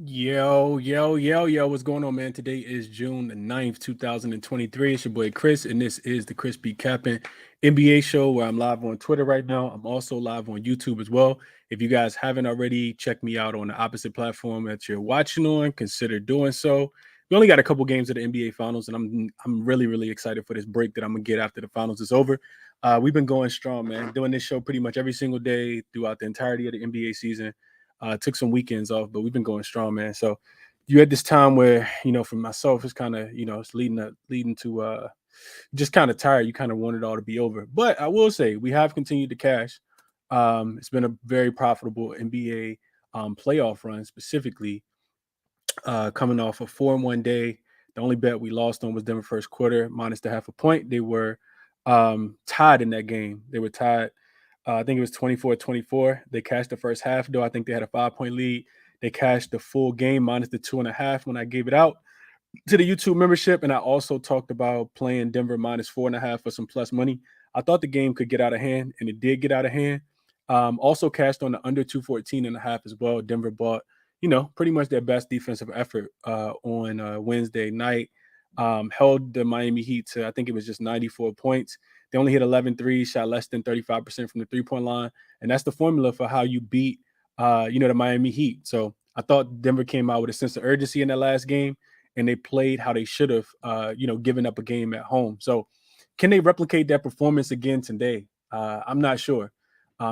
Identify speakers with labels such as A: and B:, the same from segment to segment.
A: Yo, what's going on, man? Today is June the 9th, 2023. It's your boy Chris, and this is the ChrisBeCappinn NBA show where I'm live on Twitter right now. I'm also live on YouTube as well. If you guys haven't already, check me out on the opposite platform that you're watching on. Consider doing so. We only got a couple games of the NBA Finals, and I'm really excited for this break that I'm gonna get after the Finals is over. We've been going strong, man. Doing this show pretty much every single day throughout the entirety of the NBA season. Took some weekends off, but we've been going strong, man. So you had this time where, for myself, it's kind of, it's leading to just kind of tired. You kind of want it all to be over. But I will say we have continued to cash. It's been a very profitable NBA playoff run, specifically coming off a 4-1 day. The only bet we lost on was Denver first quarter, minus the half a point. They were tied in that game. They were tied. I think it was 24-24. They cashed the first half, though. I think they had a 5-point lead. They cashed the full game minus the 2.5 when I gave it out to the YouTube membership. And I also talked about playing Denver minus 4.5 for some plus money. I thought the game could get out of hand, and it did get out of hand. Also cashed on the under 214.5 as well. Denver bought, pretty much their best defensive effort on Wednesday night. Held the Miami Heat to, I think it was just 94 points. They only hit 11 threes, shot less than 35% from the three-point line. And that's the formula for how you beat, the Miami Heat. So I thought Denver came out with a sense of urgency in that last game, and they played how they should have, given up a game at home. So can they replicate that performance again today? I'm not sure.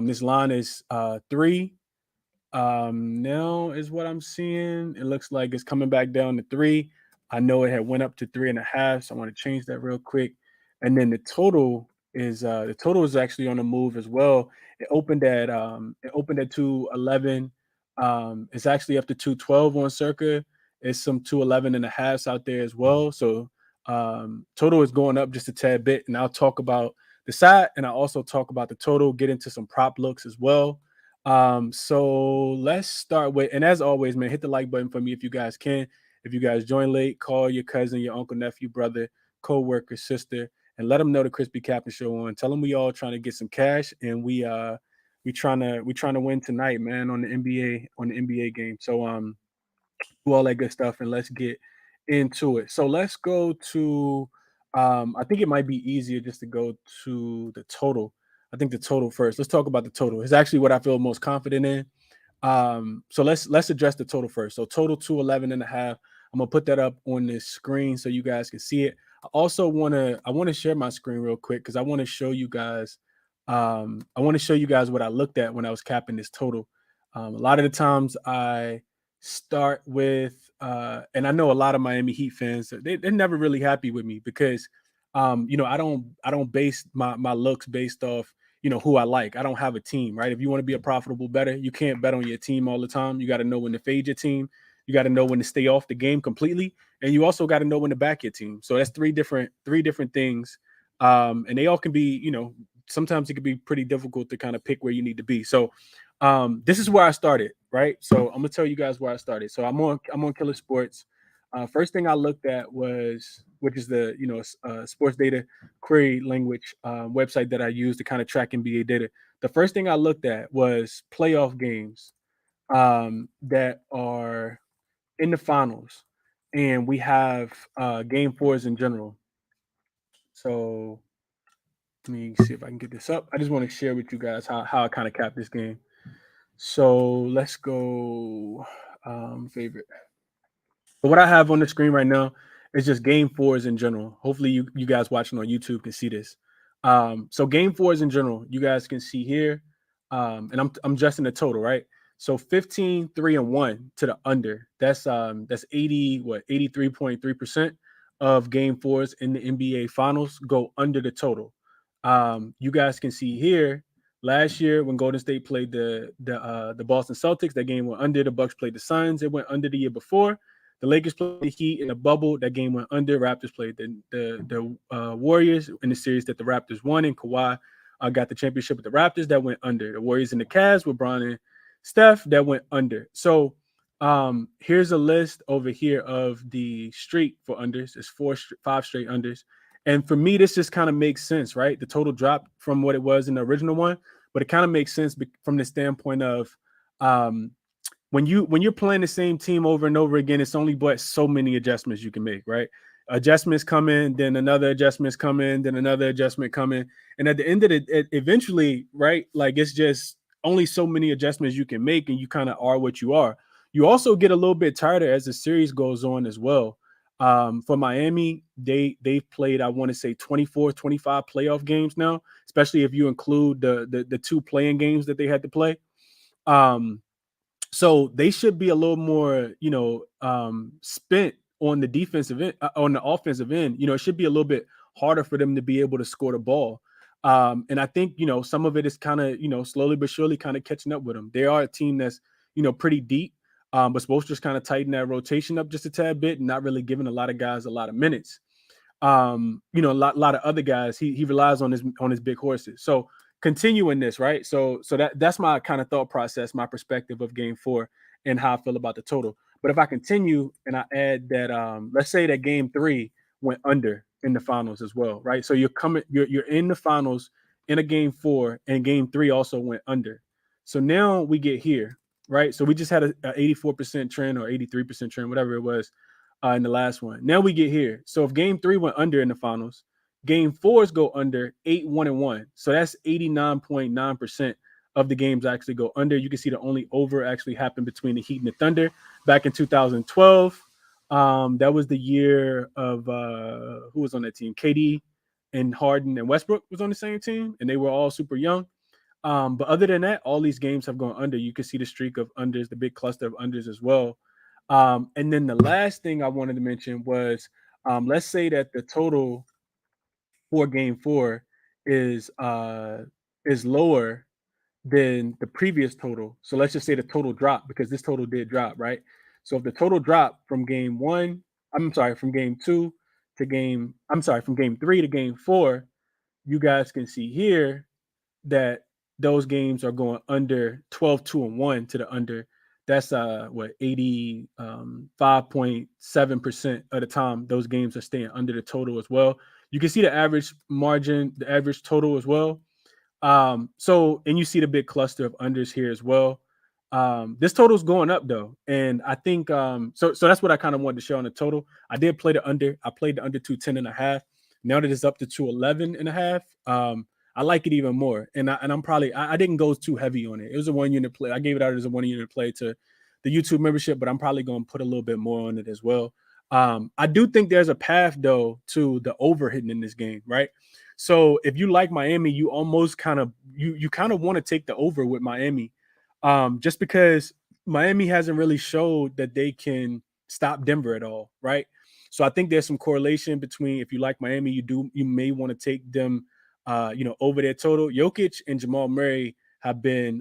A: This line is 3. Now is what I'm seeing. It looks like it's coming back down to 3. I know it had went up to 3.5, so I want to change that real quick. And then the total is actually on the move as well. It opened at 211. It's actually up to 212 on Circa. It's some 211 and a halves out there as well. So total is going up just a tad bit, and I'll talk about the side, and I also talk about the total. Get into some prop looks as well. So let's start with, and as always, man, hit the like button for me if you guys can. If you guys join late, call your cousin, your uncle, nephew, brother, co-worker, sister, and let them know the ChrisBeCappinn show on. Tell them we all trying to get some cash, and we trying to win tonight, man, on the NBA game. So do all that good stuff, and let's get into it. So let's go to I think it might be easier just to go to the total. I think the total first. Let's talk about the total. It's actually what I feel most confident in. So let's address the total first. So total 211.5. I'm gonna put that up on this screen so you guys can see it. I want to share my screen real quick because I want to show you guys what I looked at when I was capping this total. A lot of the times I start with and I know a lot of Miami Heat fans, they're never really happy with me because I don't base my looks based off who I like. I don't have a team, right? If you want to be a profitable bettor, you can't bet on your team all the time. You got to know when to fade your team. You got to know when to stay off the game completely, and you also got to know when to back your team. So that's three different things, and they all can be, sometimes it can be pretty difficult to kind of pick where you need to be. So this is where I started, right? So I'm gonna tell you guys where I started. So I'm on Killer Sports. First thing I looked at was, which is the sports data query language website that I use to kind of track NBA data. The first thing I looked at was playoff games that are in the finals, and we have game fours in general. So let me see if I can get this up. I just want to share with you guys how I kind of cap this game. So let's go favorite. So what I have on the screen right now is just game fours in general. Hopefully you guys watching on YouTube can see this. So game fours in general, you guys can see here. And I'm adjusting the total, right? So 15, 3, and 1 to the under. That's 83.3% of game fours in the NBA finals go under the total. You guys can see here last year when Golden State played the Boston Celtics, that game went under. The Bucks played the Suns, it went under the year before. The Lakers played the Heat in the bubble. That game went under. Raptors played the Warriors in the series that the Raptors won, and Kawhi got the championship with the Raptors. That went under. The Warriors and the Cavs with Bron and Steph. That went under. So here's a list over here of the streak for unders. It's 5 straight unders. And for me, this just kind of makes sense, right? The total dropped from what it was in the original one, but it kind of makes sense from the standpoint of when you're playing the same team over and over again, it's only but so many adjustments you can make, right? Adjustments come in, then another adjustments come in, then another adjustment come in, and at the end of it, eventually, right? Like it's just only so many adjustments you can make, and you kind of are what you are. You also get a little bit tired as the series goes on as well. For Miami, they've played, I want to say 24, 25 playoff games now, especially if you include the two playing games that they had to play. Um, so they should be a little more, spent on the defensive end, on the offensive end. It should be a little bit harder for them to be able to score the ball. And I think, some of it is kind of, slowly but surely kind of catching up with them. They are a team that's, pretty deep, but supposed to just kind of tighten that rotation up just a tad bit and not really giving a lot of guys a lot of minutes. A lot of other guys, he relies on his big horses. So continuing this, right? So that's my kind of thought process, my perspective of game 4 and how I feel about the total. But if I continue and I add that, let's say that game 3 went under in the finals as well, right? So you're in the finals in a game 4, and game 3 also went under. So now we get here, right? So we just had a 84% trend or 83% trend, whatever it was, in the last one. Now we get here. So if game 3 went under in the finals, game 4s go under 8-1-1. So that's 89.9% of the games actually go under. You can see the only over actually happened between the Heat and the Thunder back in 2012. That was the year of who was on that team? KD and Harden and Westbrook was on the same team, and they were all super young. But other than that, all these games have gone under. You can see the streak of unders, the big cluster of unders as well. And then the last thing I wanted to mention was, let's say that the total for game 4 is lower than the previous total. So let's just say the total drop, because this total did drop, right? So if the total drop from game 1, from game 2 to from game 3 to game 4, you guys can see here that those games are going under 12-2-1 to the under. That's 85.7% of the time those games are staying under the total as well. You can see the average margin, the average total as well. And you see the big cluster of unders here as well. This total's going up though, and I think so that's what I kind of wanted to show on the total. I did play the under. I played the under 210.5. Now that it's up to 211.5, I like it even more. And I didn't go too heavy on it. It was a 1 unit play. I gave it out as a 1 unit play to the YouTube membership, but I'm probably going to put a little bit more on it as well. I do think there's a path though to the over hitting in this game, right? So if you like Miami, you almost kind of you kind of want to take the over with Miami, just because Miami hasn't really showed that they can stop Denver at all, right? So I think there's some correlation between, if you like Miami, you may want to take them, over their total. Jokic and Jamal Murray have been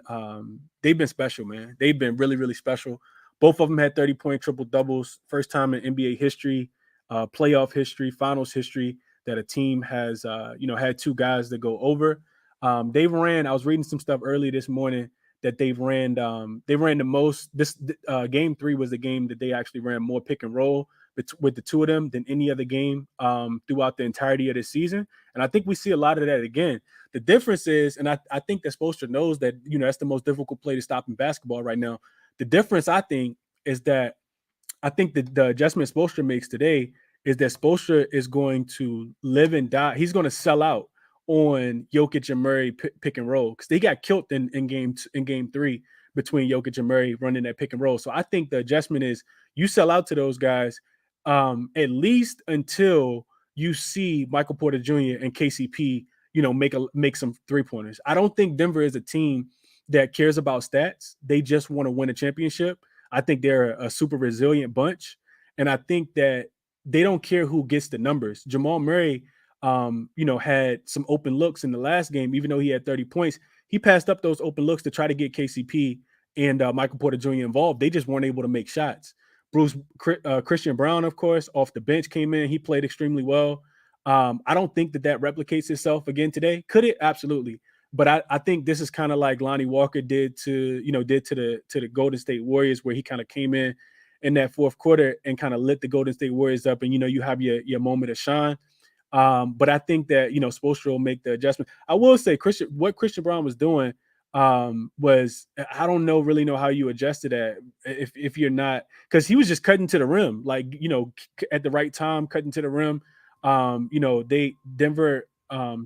A: they've been special, man. They've been really, really special. Both of them had 30-point triple doubles, first time in NBA history, playoff history, finals history, that a team has had two guys that go over. I was reading some stuff early this morning that they ran the most. This game 3 was the game that they actually ran more pick and roll with the two of them than any other game throughout the entirety of the season. And I think we see a lot of that again. The difference is, and I think that Spoelstra knows that, that's the most difficult play to stop in basketball right now. The difference, I think, is that I think that the adjustment Spoelstra makes today is that Spoelstra is going to live and die. He's going to sell out on Jokic and Murray pick and roll, because they got killed in game 3 between Jokic and Murray running that pick and roll. So I think the adjustment is you sell out to those guys, at least until you see Michael Porter Jr. and KCP, make some 3-pointers. I don't think Denver is a team that cares about stats. They just want to win a championship. I think they're a super resilient bunch, and I think that they don't care who gets the numbers. Jamal Murray, had some open looks in the last game. Even though he had 30 points, he passed up those open looks to try to get KCP and Michael Porter Jr. involved. They just weren't able to make shots. Christian Brown, of course, off the bench came in. He played extremely well. I don't think that replicates itself again today. Could it? Absolutely. But I think this is kind of like Lonnie Walker did to the Golden State Warriors, where he kind of came in that fourth quarter and kind of lit the Golden State Warriors up, and you have your moment of shine. But I think that Spoelstra will make the adjustment. I will say Christian Brown was doing was I don't really know how you adjusted that if you're not, because he was just cutting to the rim, like at the right time, cutting to the rim. Denver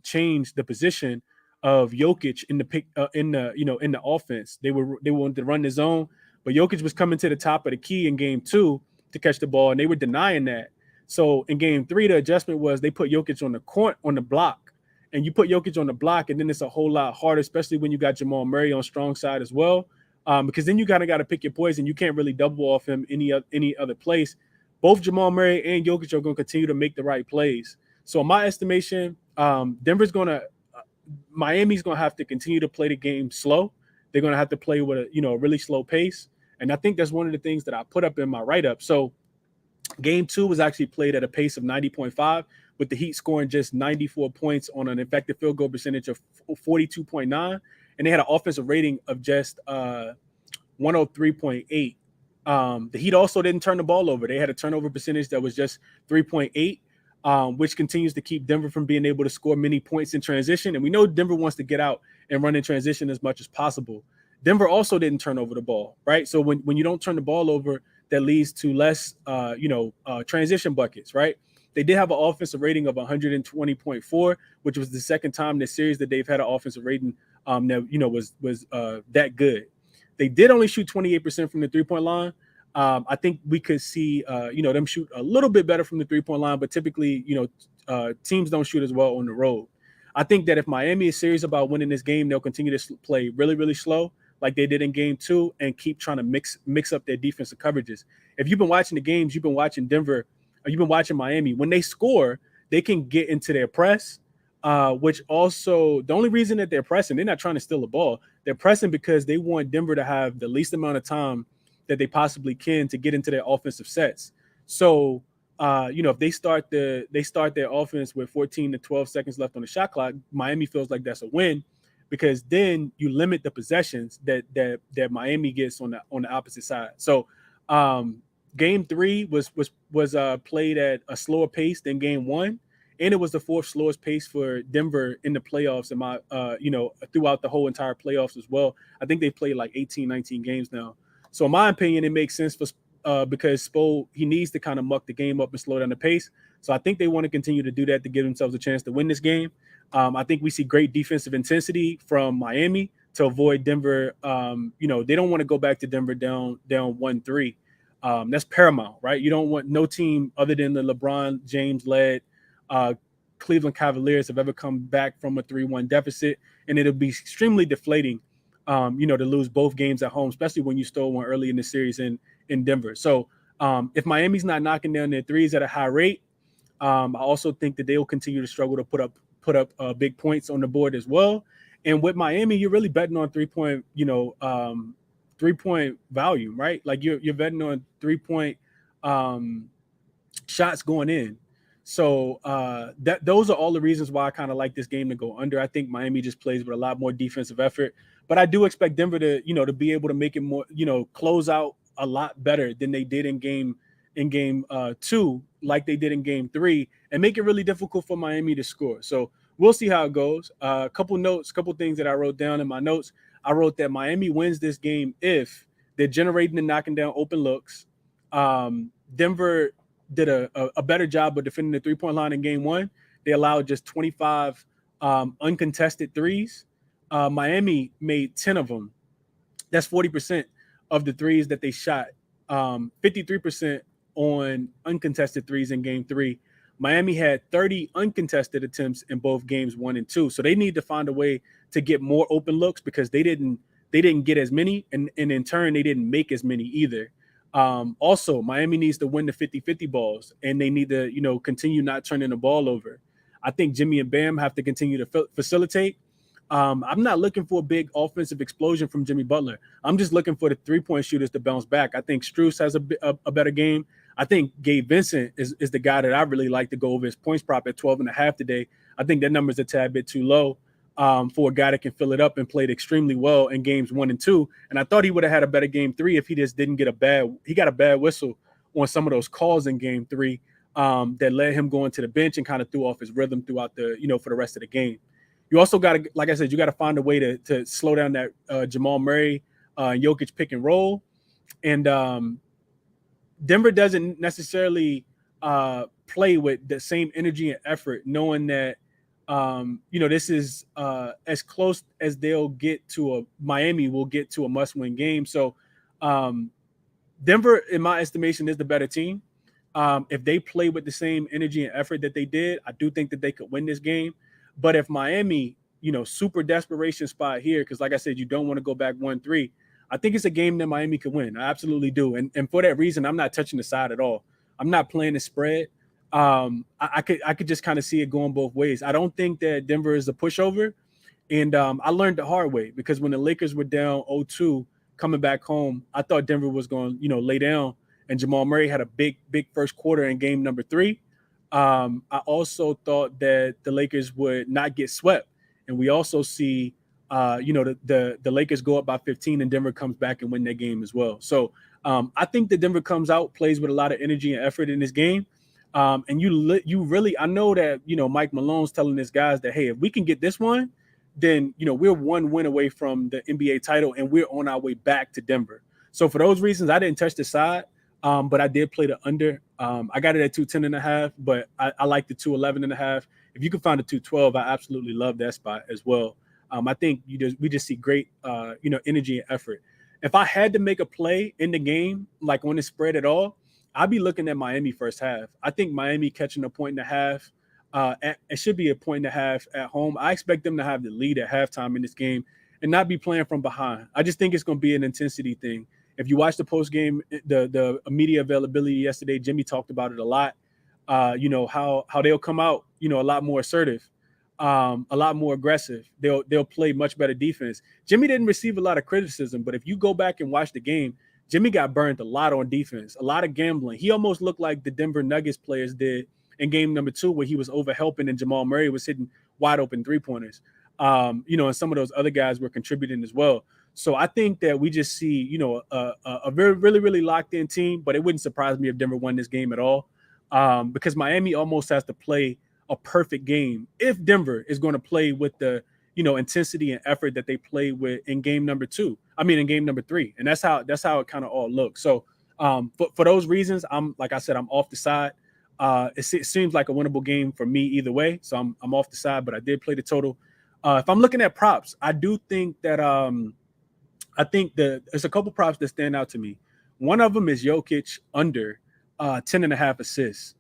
A: changed the position of Jokic in the pick in the offense. They wanted to run the zone, but Jokic was coming to the top of the key in game 2 to catch the ball, and they were denying that. So in game 3, the adjustment was they put Jokic on the court on the block, and you put Jokic on the block, and then it's a whole lot harder, especially when you got Jamal Murray on strong side as well, because then you kind of got to pick your poison. You can't really double off him any other place. Both Jamal Murray and Jokic are going to continue to make the right plays. So in my estimation, Miami's going to have to continue to play the game slow. They're going to have to play with a really slow pace, and I think that's one of the things that I put up in my write-up. So game 2 was actually played at a pace of 90.5, with the Heat scoring just 94 points on an effective field goal percentage of 42.9, and they had an offensive rating of just 103.8. The Heat also didn't turn the ball over. They had a turnover percentage that was just 3.8, which continues to keep Denver from being able to score many points in transition. And we know Denver wants to get out and run in transition as much as possible. Denver also didn't turn over the ball, right? So when you don't turn the ball over, that leads to less, transition buckets, right? They did have an offensive rating of 120.4, which was the second time this series that they've had an offensive rating that was that good. They did only shoot 28% from the 3-point line. I think we could see them shoot a little bit better from the 3-point line, but typically teams don't shoot as well on the road. I think that if Miami is serious about winning this game, they'll continue to play really, really slow, like they did in game 2, and keep trying to mix up their defensive coverages. If you've been watching the games, you've been watching Denver, or you've been watching Miami, when they score, they can get into their press, which also the only reason that they're pressing, they're not trying to steal the ball. They're pressing because they want Denver to have the least amount of time that they possibly can to get into their offensive sets. So, if they start their offense with 14 to 12 seconds left on the shot clock, Miami feels like that's a win, because then you limit the possessions that Miami gets on the opposite side. So game 3 was played at a slower pace than game 1, and it was the 4th slowest pace for Denver in the playoffs, throughout the whole entire playoffs as well. I think they played like 18, 19 games now. So in my opinion, it makes sense because Spo, he needs to kind of muck the game up and slow down the pace. So I think they want to continue to do that to give themselves a chance to win this game. I think we see great defensive intensity from Miami to avoid Denver. They don't want to go back to Denver down 1-3. That's paramount, right? You don't want no team other than the LeBron James-led Cleveland Cavaliers have ever come back from a 3-1 deficit, and it'll be extremely deflating, to lose both games at home, especially when you stole one early in the series in Denver. So if Miami's not knocking down their threes at a high rate, I also think that they will continue to struggle to put up big points on the board as well. And with Miami, you're really betting on 3-point, 3-point volume, right? Like you're betting on 3-point shots going in. So those are all the reasons why I kind of like this game to go under. I think Miami just plays with a lot more defensive effort, but I do expect Denver to to be able to make it more, close out a lot better than they did in game 2, like they did in game 3, and make it really difficult for Miami to score. So we'll see how it goes. Couple things that I wrote down in my notes. I wrote that Miami wins this game if they're generating and knocking down open looks. Denver did a better job of defending the 3-point line in game 1. They allowed just 25 uncontested threes. Miami made 10 of them. That's 40% of the threes that they shot. 53% on uncontested threes in game 3. Miami had 30 uncontested attempts in both games 1 and 2. So they need to find a way to get more open looks, because they didn't get as many, and in turn they didn't make as many either. Also, Miami needs to win the 50-50 balls, and they need to continue not turning the ball over. I think Jimmy and Bam have to continue to facilitate. I'm not looking for a big offensive explosion from Jimmy Butler. I'm just looking for the 3-point shooters to bounce back. I think Strus has a better game. I think Gabe Vincent is the guy that I really like to go over his points prop at 12.5 today. I think that number is a tad bit too low for a guy that can fill it up, and played extremely well in games 1 and 2. And I thought he would have had a better game 3 if he just didn't get he got a bad whistle on some of those calls in game 3 that led him going to the bench and kind of threw off his rhythm throughout for the rest of the game. You also got to, like I said, you got to find a way to slow down that Jamal Murray, Jokic pick and roll. And Denver doesn't necessarily play with the same energy and effort, knowing that this is as close as they'll get to a Miami will get to a must-win game. So Denver, in my estimation, is the better team. If they play with the same energy and effort that they did, I do think that they could win this game. But if Miami, super desperation spot here, because like I said, you don't want to go back 1-3. I think it's a game that Miami could win. I absolutely do. And for that reason, I'm not touching the side at all. I'm not playing the spread. I could just kind of see it going both ways. I don't think that Denver is a pushover. And I learned the hard way, because when the Lakers were down 0-2 coming back home, I thought Denver was going to, lay down. And Jamal Murray had a big first quarter in game number 3. I also thought that the Lakers would not get swept. And we also see, the Lakers go up by 15 and Denver comes back and win that game as well. So I think that Denver comes out, plays with a lot of energy and effort in this game. And you really, I know that, Mike Malone's telling his guys that, hey, if we can get this one, then, we're one win away from the NBA title and we're on our way back to Denver. So for those reasons, I didn't touch the side. But I did play the under. I got it at 210.5, but I like the 211.5. If you can find a 212, I absolutely love that spot as well. I think we just see great, energy and effort. If I had to make a play in the game, like on the spread at all, I'd be looking at Miami first half. I think Miami catching a 1.5. It should be a 1.5 at home. I expect them to have the lead at halftime in this game and not be playing from behind. I just think it's going to be an intensity thing. If you watch the post game, the media availability yesterday, Jimmy talked about it a lot. How they'll come out, a lot more assertive, a lot more aggressive. They'll play much better defense. Jimmy didn't receive a lot of criticism, but if you go back and watch the game, Jimmy got burned a lot on defense, a lot of gambling. He almost looked like the Denver Nuggets players did in game number 2, where he was over helping and Jamal Murray was hitting wide open 3-pointers. And some of those other guys were contributing as well. So I think that we just see, a very, really, really locked in team, but it wouldn't surprise me if Denver won this game at all, because Miami almost has to play a perfect game if Denver is going to play with the, intensity and effort that they played with in game number 3. And that's how it kind of all looks. So for those reasons, I'm off the side. It seems like a winnable game for me either way. So I'm off the side, but I did play the total. If I'm looking at props, I do think that I think there's a couple props that stand out to me. One of them is Jokic under 10.5 assists.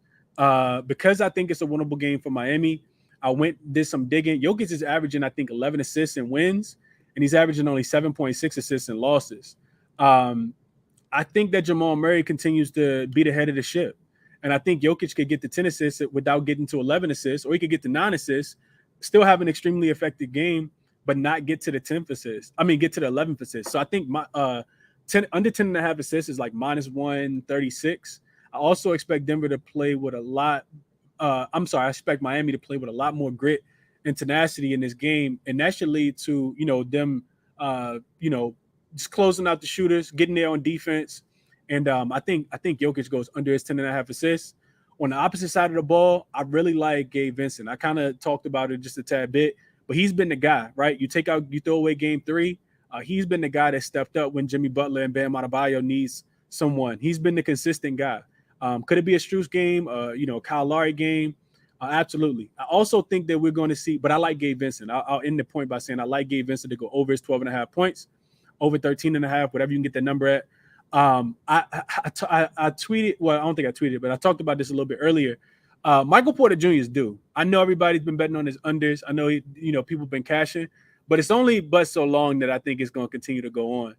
A: Because I think it's a winnable game for Miami, I did some digging. Jokic is averaging, I think, 11 assists in wins, and he's averaging only 7.6 assists in losses. I think that Jamal Murray continues to be the head of the ship. And I think Jokic could get to 10 assists without getting to 11 assists, or he could get to 9 assists, still have an extremely effective game, but not get to the 10th assist. Get to the 11th assist. So I think my under 10.5 assists is like minus 136. I also expect Denver to play with a lot. I expect Miami to play with a lot more grit and tenacity in this game, and that should lead to them just closing out the shooters, getting there on defense. And I think Jokic goes under his 10.5 assists. On the opposite side of the ball, I really like Gabe Vincent. I kind of talked about it just a tad bit, but he's been the guy, right? You throw away game 3. He's been the guy that stepped up when Jimmy Butler and Bam Adebayo needs someone. He's been the consistent guy. Could it be a Strus game? Kyle Lowry game? Absolutely. I also think that we're going to see, but I like Gabe Vincent. I'll end the point by saying I like Gabe Vincent to go over his 12.5 points, over 13.5, whatever you can get that number at. I tweeted, well, I don't think I tweeted, but I talked about this a little bit earlier. Michael Porter Jr. is due. I know everybody's been betting on his unders. I know people have been cashing, but it's only but so long that I think it's going to continue to go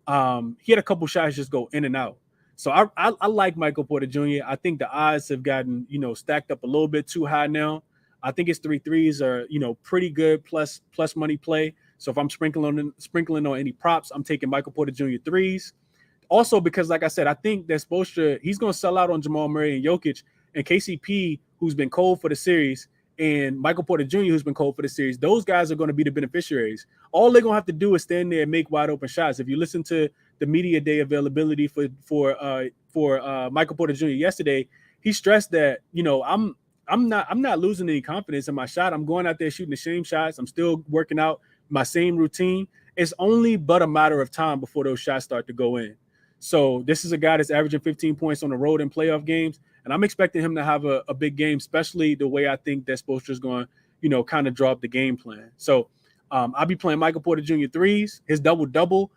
A: on. He had a couple shots just go in and out. So I like Michael Porter Jr. I think the odds have gotten, stacked up a little bit too high now. I think his 3 threes are, pretty good plus money play. So if I'm sprinkling on any props, I'm taking Michael Porter Jr. threes. Also, because like I said, I think that Spoelstra, he's going to sell out on Jamal Murray and Jokic, and KCP, who's been cold for the series, and Michael Porter Jr., who's been cold for the series. Those guys are going to be the beneficiaries. All they're going to have to do is stand there and make wide open shots. If you listen to the media day availability for Michael Porter Jr. yesterday, he stressed that, I'm not losing any confidence in my shot. I'm going out there shooting the same shots. I'm still working out my same routine. It's only but a matter of time before those shots start to go in. So this is a guy that's averaging 15 points on the road in playoff games, and I'm expecting him to have a big game, especially the way I think that Spoelstra's going, kind of draw up the game plan. So I'll be playing Michael Porter Jr. threes, his double-double.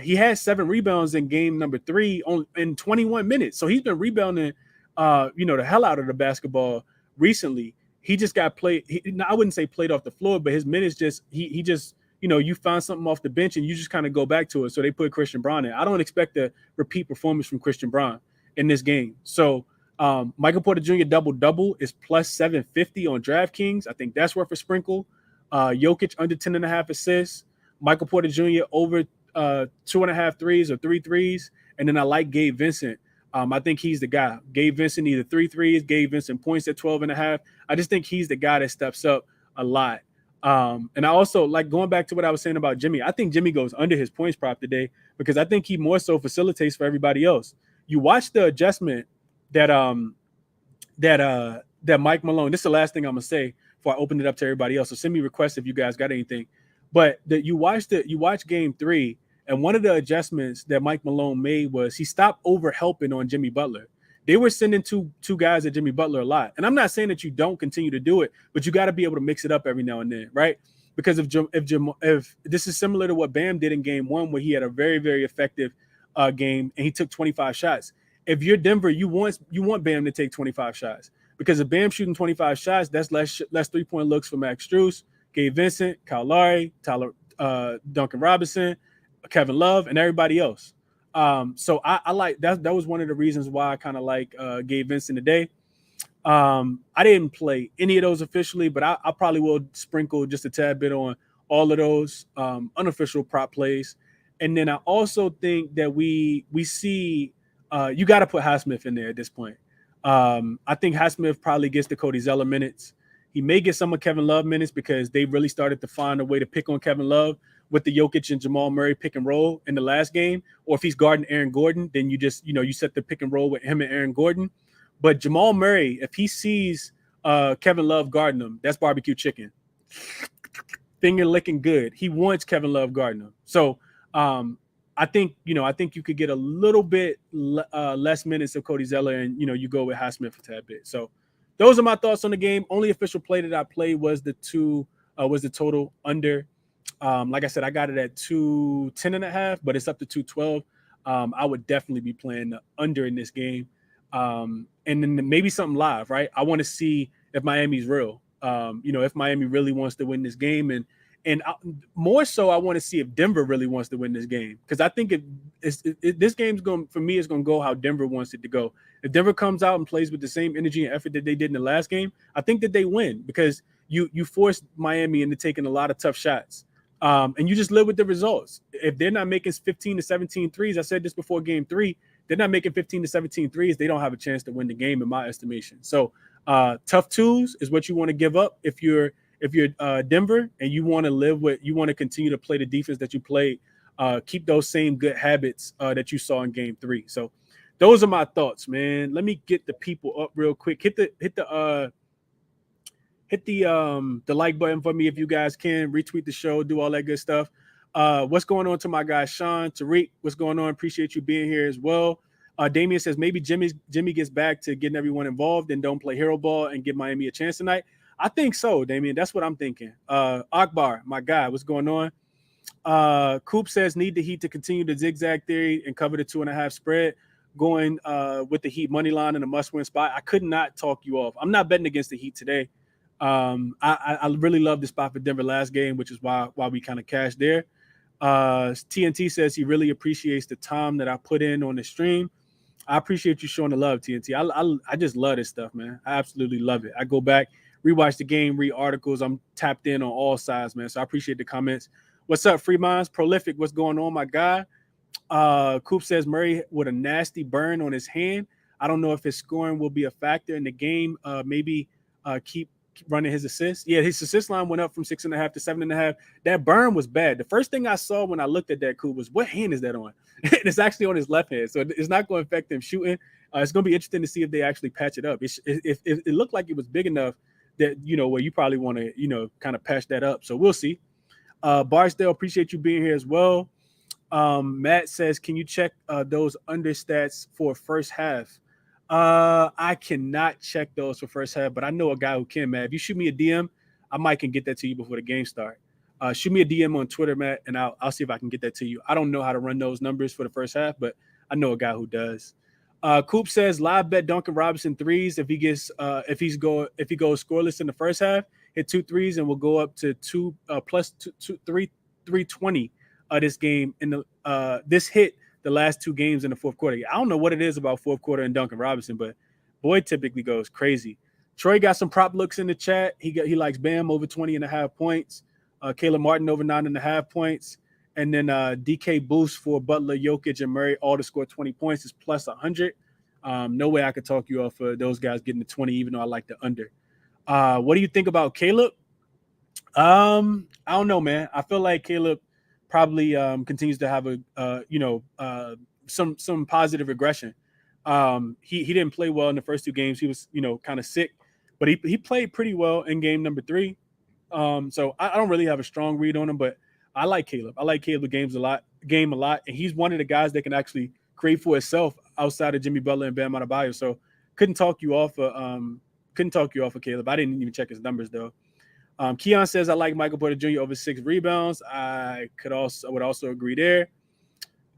A: He had 7 rebounds in game number 3 in 21 minutes. So he's been rebounding, the hell out of the basketball recently. He just got played. I wouldn't say played off the floor, but his minutes he just, you find something off the bench and you just kind of go back to it. So they put Christian Braun in. I don't expect a repeat performance from Christian Braun in this game. So Michael Porter Jr. double-double is plus 750 on DraftKings. I think that's worth a sprinkle. Jokic under 10.5 assists. Michael Porter Jr. over 2.5 threes or 3 threes. And then I like Gabe Vincent. I think he's the guy. Gabe Vincent, either 3 threes, Gabe Vincent points at 12.5. I just think he's the guy that steps up a lot. And I also like going back to what I was saying about Jimmy. I think Jimmy goes under his points prop today because I think he more so facilitates for everybody else. You watch the adjustment that Mike Malone. This is the last thing I'm gonna say before I open it up to everybody else. So send me requests if you guys got anything. But you watch game 3, and one of the adjustments that Mike Malone made was he stopped over helping on Jimmy Butler. They were sending two guys at Jimmy Butler a lot. And I'm not saying that you don't continue to do it, but you got to be able to mix it up every now and then, right? Because if this is similar to what Bam did in game 1, where he had a very, very effective game and he took 25 shots. If you're Denver, you want Bam to take 25 shots, because if Bam shooting 25 shots, that's less 3-point looks for Max Strus, Gabe Vincent, Kyle Lowry, Tyler Duncan Robinson, Kevin Love, and everybody else. So I like that. That was one of the reasons why I kind of like Gabe Vincent today. I didn't play any of those officially, but I probably will sprinkle just a tad bit on all of those unofficial prop plays. And then I also think that we see you got to put Highsmith in there at this point. I think Highsmith probably gets the Cody Zeller minutes. He may get some of Kevin Love minutes because they really started to find a way to pick on Kevin Love with the Jokic and Jamal Murray pick and roll in the last game. Or if he's guarding Aaron Gordon, then you just, you set the pick and roll with him and Aaron Gordon. But Jamal Murray, if he sees Kevin Love guarding him, that's barbecue chicken. Finger licking good. He wants Kevin Love guarding him. So I think you could get a little bit less minutes of Cody Zeller, and you go with Highsmith for a tad bit. So those are my thoughts on the game. Only official play that I played was the total under. Like I said, I got it at 210.5, but it's up to 212. I would definitely be playing the under in this game. And then maybe something live, right? I want to see if Miami's real. If Miami really wants to win this game, and more so, I want to see if Denver really wants to win this game, because I think this game's going, for me, is going to go how Denver wants it to go. If Denver comes out and plays with the same energy and effort that they did in the last game, I think that they win, because you forced Miami into taking a lot of tough shots. And you just live with the results. If they're not making 15 to 17 threes, I said this before game 3, they're not making 15 to 17 threes, they don't have a chance to win the game in my estimation. So tough twos is what you want to give up if you're Denver, and you want to continue to play the defense that you played. Keep those same good habits that you saw in game 3. So those are my thoughts, man. Let me get the people up real quick. Hit the like button for me if you guys can. Retweet the show, do all that good stuff. What's going on to my guy Sean, Tariq? What's going on? Appreciate you being here as well. Damian says maybe Jimmy gets back to getting everyone involved and don't play hero ball and give Miami a chance tonight. I think so, Damian. That's what I'm thinking. Akbar, my guy, what's going on? Coop says need the Heat to continue the zigzag theory and cover the 2.5 spread. Going with the Heat money line in a must-win spot. I could not talk you off. I'm not betting against the Heat today. I really love the spot for Denver last game, which is why we kind of cashed there. TNT says he really appreciates the time that I put in on the stream. I appreciate you showing the love, TNT. I just love this stuff, man. I absolutely love it. I go back, rewatch the game, read articles. I'm tapped in on all sides, man. So I appreciate the comments. What's up, Free Minds? Prolific, what's going on, my guy? Coop says Murray with a nasty burn on his hand. I don't know if his scoring will be a factor in the game. Maybe keep running his assists. Yeah, his assist line went up from 6.5 to 7.5. That burn was bad. The first thing I saw when I looked at that coup was, what hand is that on? And it's actually on his left hand, so it's not going to affect him shooting. It's going to be interesting to see if they actually patch it up. It looked like it was big enough that, where you probably want to, kind of patch that up. So we'll see. Barstow, appreciate you being here as well. Matt says, can you check those understats for first half? I cannot check those for first half, but I know a guy who can, Matt. If you shoot me a DM, I might can get that to you before the game start. Shoot me a DM on Twitter, Matt, and I'll see if I can get that to you. I don't know how to run those numbers for the first half, but I know a guy who does. Coop says, live bet Duncan Robinson threes if he goes scoreless in the first half, hit 2 threes and will go up to 320 this game in the this hit the last 2 games in the fourth quarter. I don't know what it is about fourth quarter and Duncan Robinson, but boy typically goes crazy. Troy got some prop looks in the chat. He likes Bam over 20.5 points, Caleb Martin over 9.5 points, and then DK boost for Butler, Jokic, and Murray all to score 20 points is plus 100. No way I could talk you off for those guys getting to 20, even though I like the under. What do you think about Caleb? I don't know, man. I feel like Caleb probably continues to have some positive regression. He didn't play well in the first 2 games. He was kind of sick, but he played pretty well in game number 3. So I don't really have a strong read on him, but I like Caleb. I like Caleb game a lot, and he's one of the guys that can actually create for himself outside of Jimmy Butler and Bam Adebayo. So couldn't talk you off of Caleb. I didn't even check his numbers though. Keon says, I like Michael Porter Jr. over 6 rebounds. I would also agree there.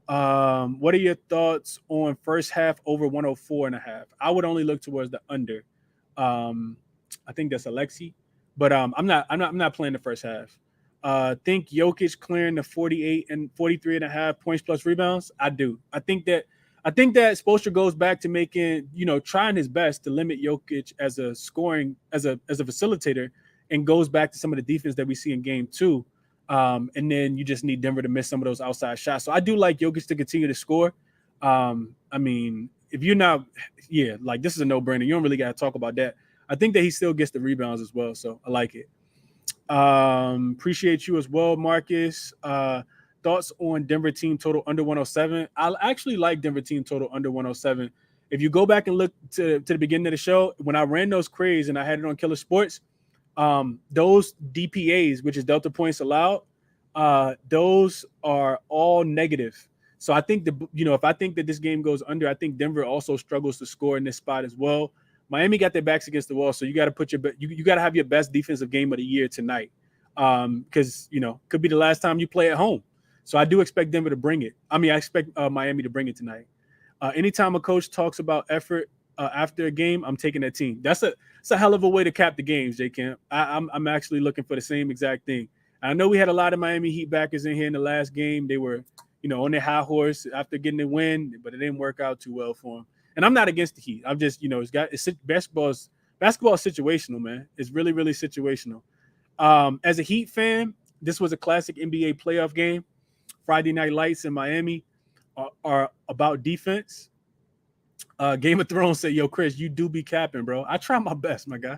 A: What are your thoughts on first half over 104.5? I would only look towards the under. I think that's Alexi, but I'm not playing the first half. Think Jokic clearing the 48 and 43.5 points plus rebounds? I do. I think that Spoelstra goes back to making, trying his best to limit Jokic as a facilitator, and goes back to some of the defense that we see in game 2. And then you just need Denver to miss some of those outside shots. So I do like Jokic to continue to score. I mean, if you're not, this is a no-brainer. You don't really got to talk about that. I think that he still gets the rebounds as well. So I like it. Appreciate you as well, Marcus. Thoughts on Denver team total under 107? I actually like Denver team total under 107. If you go back and look to the beginning of the show, when I ran those crays and I had it on Killer Sports, those DPAs, which is delta points allowed, those are all negative. So I think if I think that this game goes under, I think Denver also struggles to score in this spot as well. Miami got their backs against the wall, so you got to put you got to have your best defensive game of the year tonight, because could be the last time you play at home. So I do expect Denver to bring it. I expect Miami to bring it tonight. Anytime a coach talks about effort after a game, I'm taking that team. It's a hell of a way to cap the games, J Camp. I'm actually looking for the same exact thing. I know we had a lot of Miami Heat backers in here in the last game. They were, on their high horse after getting the win, but it didn't work out too well for them. And I'm not against the Heat. I'm just, basketball is situational, man. It's really, really situational. As a Heat fan, this was a classic NBA playoff game. Friday Night Lights in Miami are about defense. Game of Thrones said, yo, Chris, you do be capping, bro. I try my best, my guy.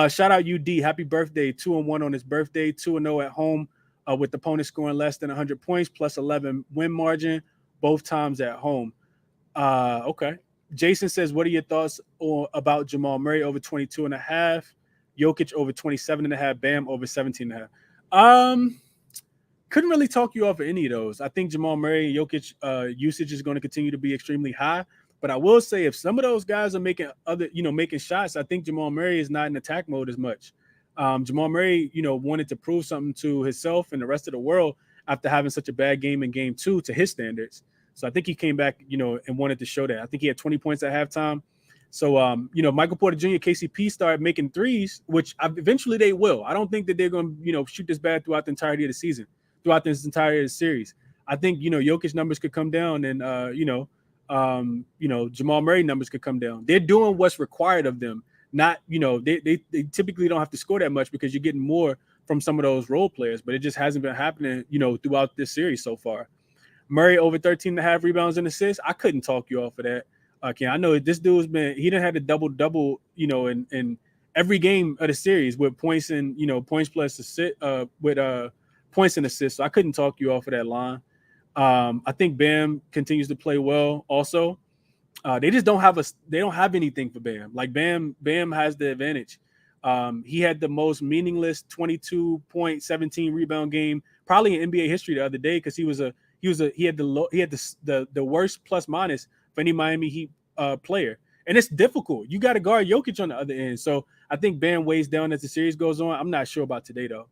A: Shout out UD. Happy birthday. 2-1 on his birthday. 2-0 at home with the opponent scoring less than 100 points plus 11 win margin, both times at home. Okay. Jason says, what are your thoughts about Jamal Murray over 22.5, Jokic over 27.5, Bam over 17.5? Couldn't really talk you off of any of those. I think Jamal Murray and Jokic usage is going to continue to be extremely high. But I will say, if some of those guys are making making shots, I think Jamal Murray is not in attack mode as much. Jamal Murray, wanted to prove something to himself and the rest of the world after having such a bad game in game 2 to his standards. So I think he came back, and wanted to show that. I think he had 20 points at halftime. So, Michael Porter Jr., KCP started making threes, which eventually they will. I don't think that they're going to, shoot this bad throughout the entirety of the season, throughout this entire series. I think, Jokic numbers could come down and, Jamal Murray numbers could come down. They're doing what's required of them. Not, they typically don't have to score that much because you're getting more from some of those role players, but it just hasn't been happening, throughout this series so far. Murray over 13.5 rebounds and assists. I couldn't talk you off of that. I know this dude's he done had a double-double, in every game of the series with points and points plus assist with points and assists. So I couldn't talk you off of that line. I think Bam continues to play well. Also, they just don't have they don't have anything for Bam. Like Bam has the advantage. He had the most meaningless 22.17 rebound game probably in NBA history the other day because he had the worst plus minus for any Miami Heat player. And it's difficult. You got to guard Jokic on the other end. So I think Bam weighs down as the series goes on. I'm not sure about today though.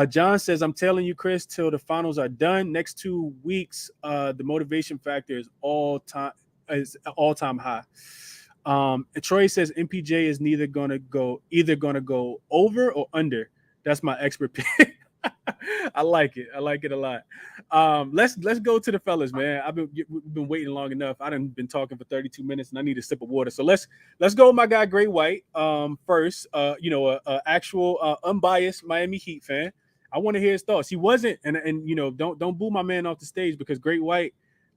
A: John says, I'm telling you, Chris, till the finals are done, next 2 weeks, the motivation factor is all time high. And Troy says MPJ is either gonna go over or under. That's my expert pick. I like it. I like it a lot. Let's go to the fellas, man. We've been waiting long enough. I done been talking for 32 minutes, and I need a sip of water. So let's go with my guy Great White. First, actual unbiased Miami Heat fan. I want to hear his thoughts. He wasn't, and don't boo my man off the stage because Great White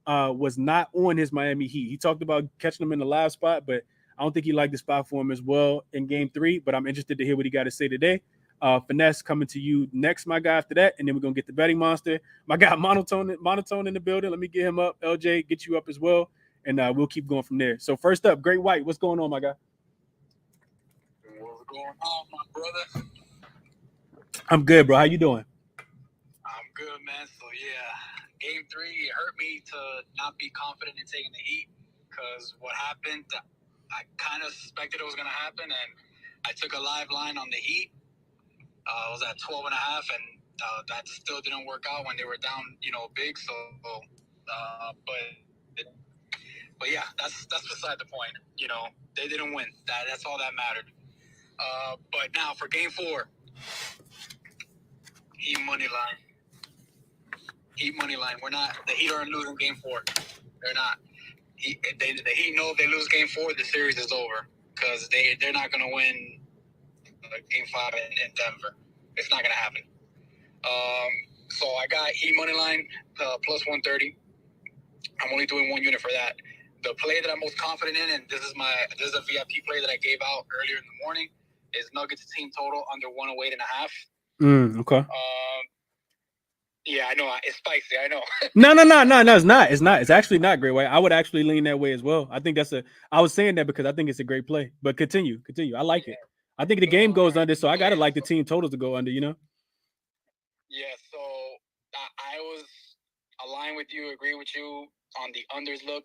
A: was not on his Miami Heat. He talked about catching him in the live spot, but I don't think he liked the spot for him as well in Game 3. But I'm interested to hear what he got to say today. Finesse coming to you next, my guy, after that, and then we're gonna get the betting monster. My guy monotone in the building. Let me get him up. LJ, get you up as well, and we'll keep going from there. So first up, Great White, what's going on, my guy?
B: What's going on, my brother?
A: I'm good, bro. How you doing?
B: I'm good, man. So yeah, Game 3 it hurt me to not be confident in taking the Heat because what happened, I kind of suspected it was gonna happen, and I took a live line on the Heat. I was at 12.5, and that still didn't work out when they were down, big. So, but yeah, that's beside the point. They didn't win. That's all that mattered. But now for Game 4, Heat money line. Heat money line. The Heat aren't losing Game 4. They're not. The Heat know if they lose Game 4, the series is over because they're not going to win Game 5 in Denver. It's not going to happen. So I got Heat money line plus 130. I'm only doing one unit for that. The play that I'm most confident in, and this is a VIP play that I gave out earlier in the morning, is Nuggets team total under 108.5.
A: Okay.
B: Yeah, I know it's spicy. I know.
A: No, it's not. It's not. It's actually not Great White. I would actually lean that way as well. I think I was saying that because I think it's a great play. But continue. I like it. I think the game goes under, so I gotta like the team totals to go under.
B: Yeah. So I was aligned with you, agree with you on the unders look.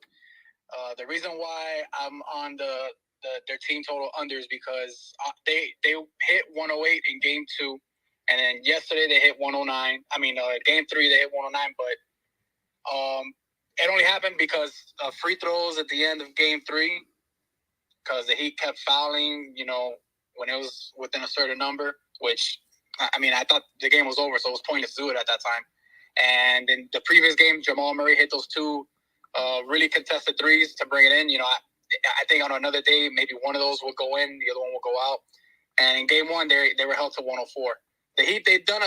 B: The reason why I'm on their team total unders because they hit 108 in Game 2. And then yesterday they hit 109. I mean, Game 3 they hit 109, but it only happened because of free throws at the end of Game 3 because the Heat kept fouling, when it was within a certain number, which, I mean, I thought the game was over, so it was pointless to do it at that time. And in the previous game, Jamal Murray hit those two really contested threes to bring it in. I think on another day, maybe one of those would go in, the other one would go out. And in Game 1, they were held to 104. The Heat, they've done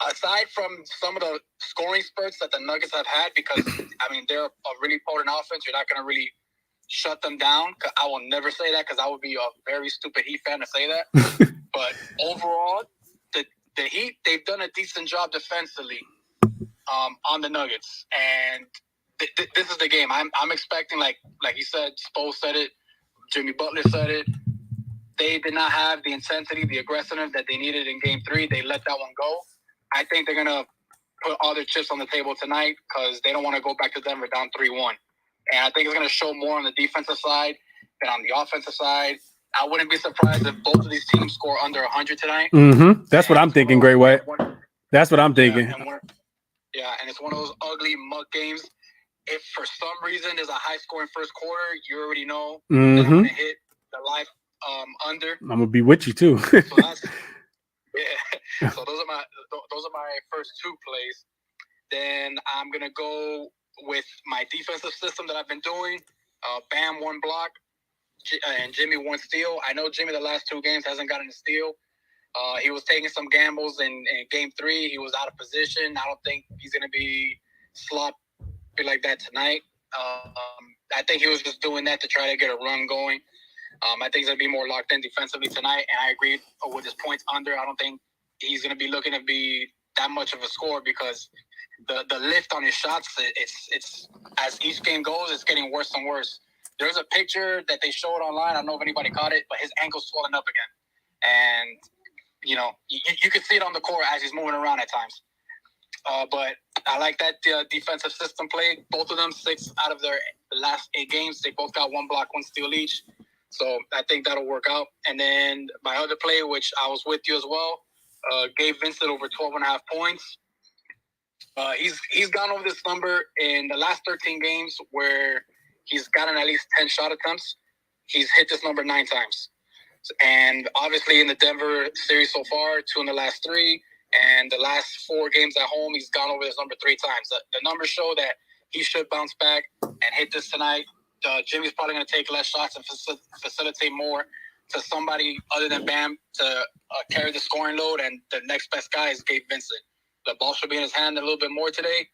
B: aside from some of the scoring spurts that the Nuggets have had, because, I mean, they're a really potent offense. You're not going to really shut them down. I will never say that because I would be a very stupid Heat fan to say that. But overall, the Heat, they've done a decent job defensively on the Nuggets. And this is the game. I'm expecting, like you said, Spo said it, Jimmy Butler said it. They did not have the intensity, the aggressiveness that they needed in Game 3. They let that one go. I think they're going to put all their chips on the table tonight because they don't want to go back to Denver down 3-1. And I think it's going to show more on the defensive side than on the offensive side. I wouldn't be surprised if both of these teams score under 100 tonight.
A: Mm-hmm. That's what I'm thinking, Great White. That's what I'm thinking.
B: And it's one of those ugly mug games. If for some reason there's a high-scoring first quarter, you already know that I'm going to hit the live under.
A: I'm gonna be with you too.
B: So that's So those are my first two plays. Then I'm gonna go with my defensive system that I've been doing. Bam 1 block, and Jimmy 1 steal. I know Jimmy the last 2 games hasn't gotten a steal. He was taking some gambles in Game 3. He was out of position. I don't think he's gonna be sloppy like that tonight. I think he was just doing that to try to get a run going. I think he's going to be more locked in defensively tonight, and I agree with his points under. I don't think he's going to be looking to be that much of a scorer because the lift on his shots, it's as each game goes, it's getting worse and worse. There's a picture that they showed online. I don't know if anybody caught it, but his ankle's swelling up again. And, you can see it on the court as he's moving around at times. But I like that defensive system play. Both of them, 6 out of their last 8 games, they both got 1 block, 1 steal each. So I think that'll work out. And then my other play, which I was with you as well, Gabe Vincent over 12.5 points. He's gone over this number in the last 13 games where he's gotten at least 10 shot attempts. He's hit this number 9 times. And obviously in the Denver series so far, 2 in the last 3. And the last 4 games at home, he's gone over this number 3 times. The numbers show that he should bounce back and hit this tonight. Jimmy's probably going to take less shots and facilitate more to somebody other than Bam to carry the scoring load. And the next best guy is Gabe Vincent. The ball should be in his hand a little bit more today.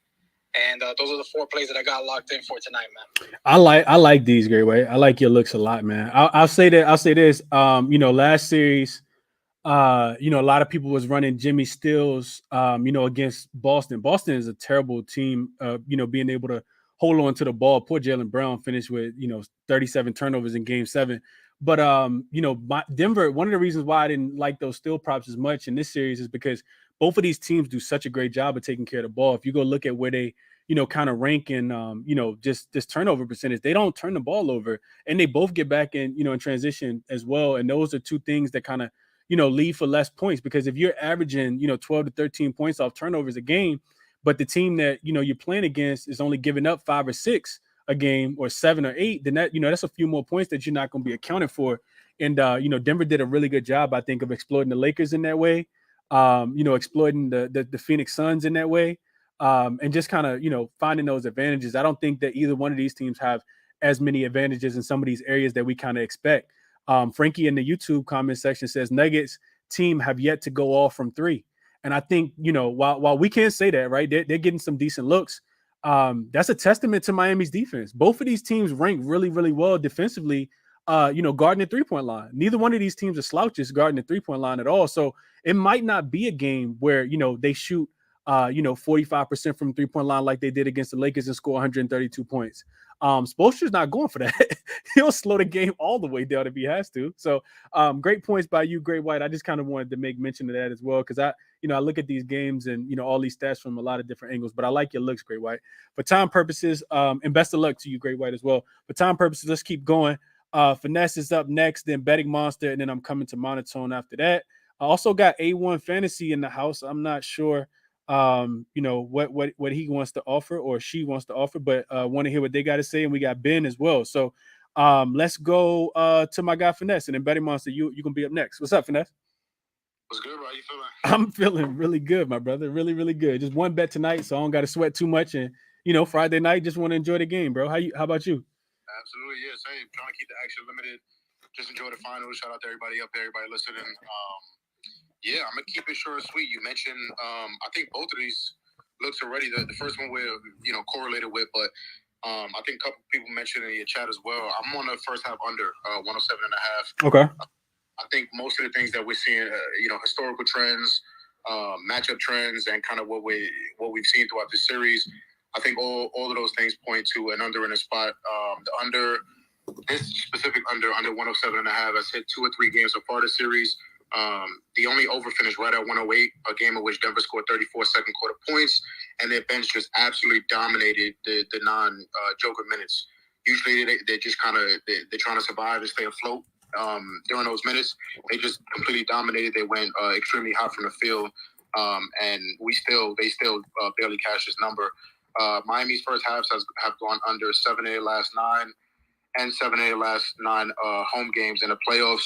B: And those are the 4 plays that I got locked in for tonight, man.
A: I like these, Great White. I like your looks a lot, man. I'll say that. I'll say this. Last series, a lot of people was running Jimmy Stills, against Boston. Boston is a terrible team. Being able to hold on to the ball. Poor Jaylen Brown finished with 37 turnovers in Game 7. But Denver. One of the reasons why I didn't like those still props as much in this series is because both of these teams do such a great job of taking care of the ball. If you go look at where they kind of rank in, just this turnover percentage, they don't turn the ball over, and they both get back in, in transition as well. And those are 2 things that kind of, leave for less points, because if you're averaging, 12 to 13 points off turnovers a game, but the team that, you're playing against is only giving up 5 or 6 a game, or 7 or 8, then that, that's a few more points that you're not going to be accounted for. And, Denver did a really good job, I think, of exploiting the Lakers in that way, exploiting the Phoenix Suns in that way. And just kind of, finding those advantages. I don't think that either one of these teams have as many advantages in some of these areas that we kind of expect. Frankie in the YouTube comment section says Nuggets team have yet to go off from 3. And I think, while we can't say that, right, they're getting some decent looks. That's a testament to Miami's defense. Both of these teams rank really, really well defensively, guarding the 3-point line. Neither one of these teams are slouches guarding the 3-point line at all. So it might not be a game where, they shoot 45% from 3-point line like they did against the Lakers and score 132 points. Spoelstra's not going for that. He'll slow the game all the way down if he has to. So great points by you, Great White. I just kind of wanted to make mention of that as well, because I look at these games and, all these stats from a lot of different angles, but I like your looks, Great White. For time purposes, and best of luck to you, Great White, as well. For time purposes, let's keep going. Finesse is up next, then Betting Monster, and then I'm coming to Monotone after that. I also got A1 Fantasy in the house. I'm not sure what he wants to offer or she wants to offer, but want to hear what they got to say. And we got Ben as well. So let's go to my guy Finesse, and then Betting Monster, you can be up next. What's up, Finesse?
C: What's good, bro? How you feeling?
A: I'm feeling really good, my brother. Really, really good. Just one bet tonight, so I don't got to sweat too much. And Friday night, just want to enjoy the game, bro. How about you?
C: Absolutely, yeah. Same. Trying to keep the action limited. Just enjoy the finals. Shout out to everybody up there, everybody listening. Yeah, I'm gonna keep it short and sweet. You mentioned, I think both of these looks already. The first one we're correlated with, but I think a couple people mentioned in your chat as well. I'm on the first half under 107.5.
A: Okay.
C: I think most of the things that we're seeing, historical trends, matchup trends, and kind of what we've seen throughout the series. I think all of those things point to an under in a spot. The under, this specific under 107.5 has hit 2 or 3 games so far this series. The only over finished right at 108, a game in which Denver scored 34 second quarter points, and their bench just absolutely dominated the non-Joker minutes. Usually they're just kind of they're trying to survive and stay afloat. During those minutes, they just completely dominated. They went extremely hot from the field, and they still barely cashed this number. Miami's first halves have gone under 7-8 last 9 and 7-8 last 9 home games in the playoffs.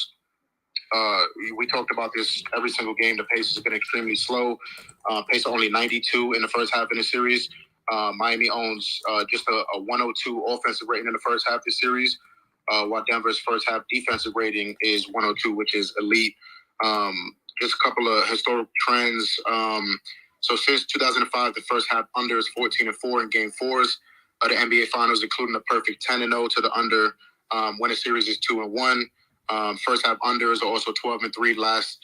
C: We talked about this every single game. The pace has been extremely slow. Pace of only 92 in the first half in the series. Miami owns just a 102 offensive rating in the first half of the series, while Denver's first half defensive rating is 102, which is elite. Just a couple of historic trends. So since 2005, the first half under is 14-4 in game 4s of the NBA Finals, including a perfect 10-0 to the under when the series is 2-1. First half unders are also 12-3 last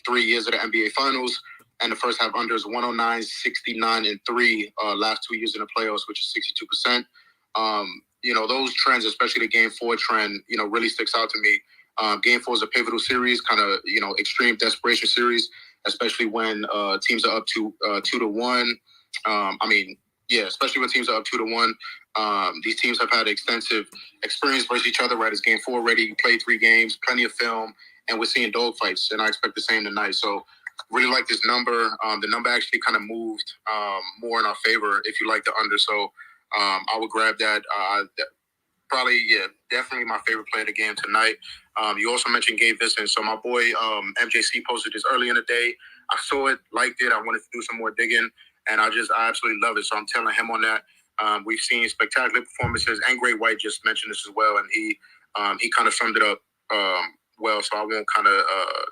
C: 3 years of the NBA Finals. And the first half unders 109, 69, and 3 last 2 years in the playoffs, which is 62%. Those trends, especially the Game 4 trend, really sticks out to me. Game 4 is a pivotal series, kind of, extreme desperation series, especially when teams are up to 2-1. Especially when teams are up 2-1. These teams have had extensive experience versus each other, right? It's Game 4 already. You played 3 games, plenty of film, and we're seeing dogfights, and I expect the same tonight. So really like this number. The number actually kind of moved more in our favor if you like the under. So I would grab that. Definitely my favorite play of the game tonight. You also mentioned Gabe Vincent. So my boy MJC posted this early in the day. I saw it, liked it. I wanted to do some more digging, and I absolutely love it. So I'm telling him on that. We've seen spectacular performances, and Gray White just mentioned this as well, and he kind of summed it up well, so I won't kind of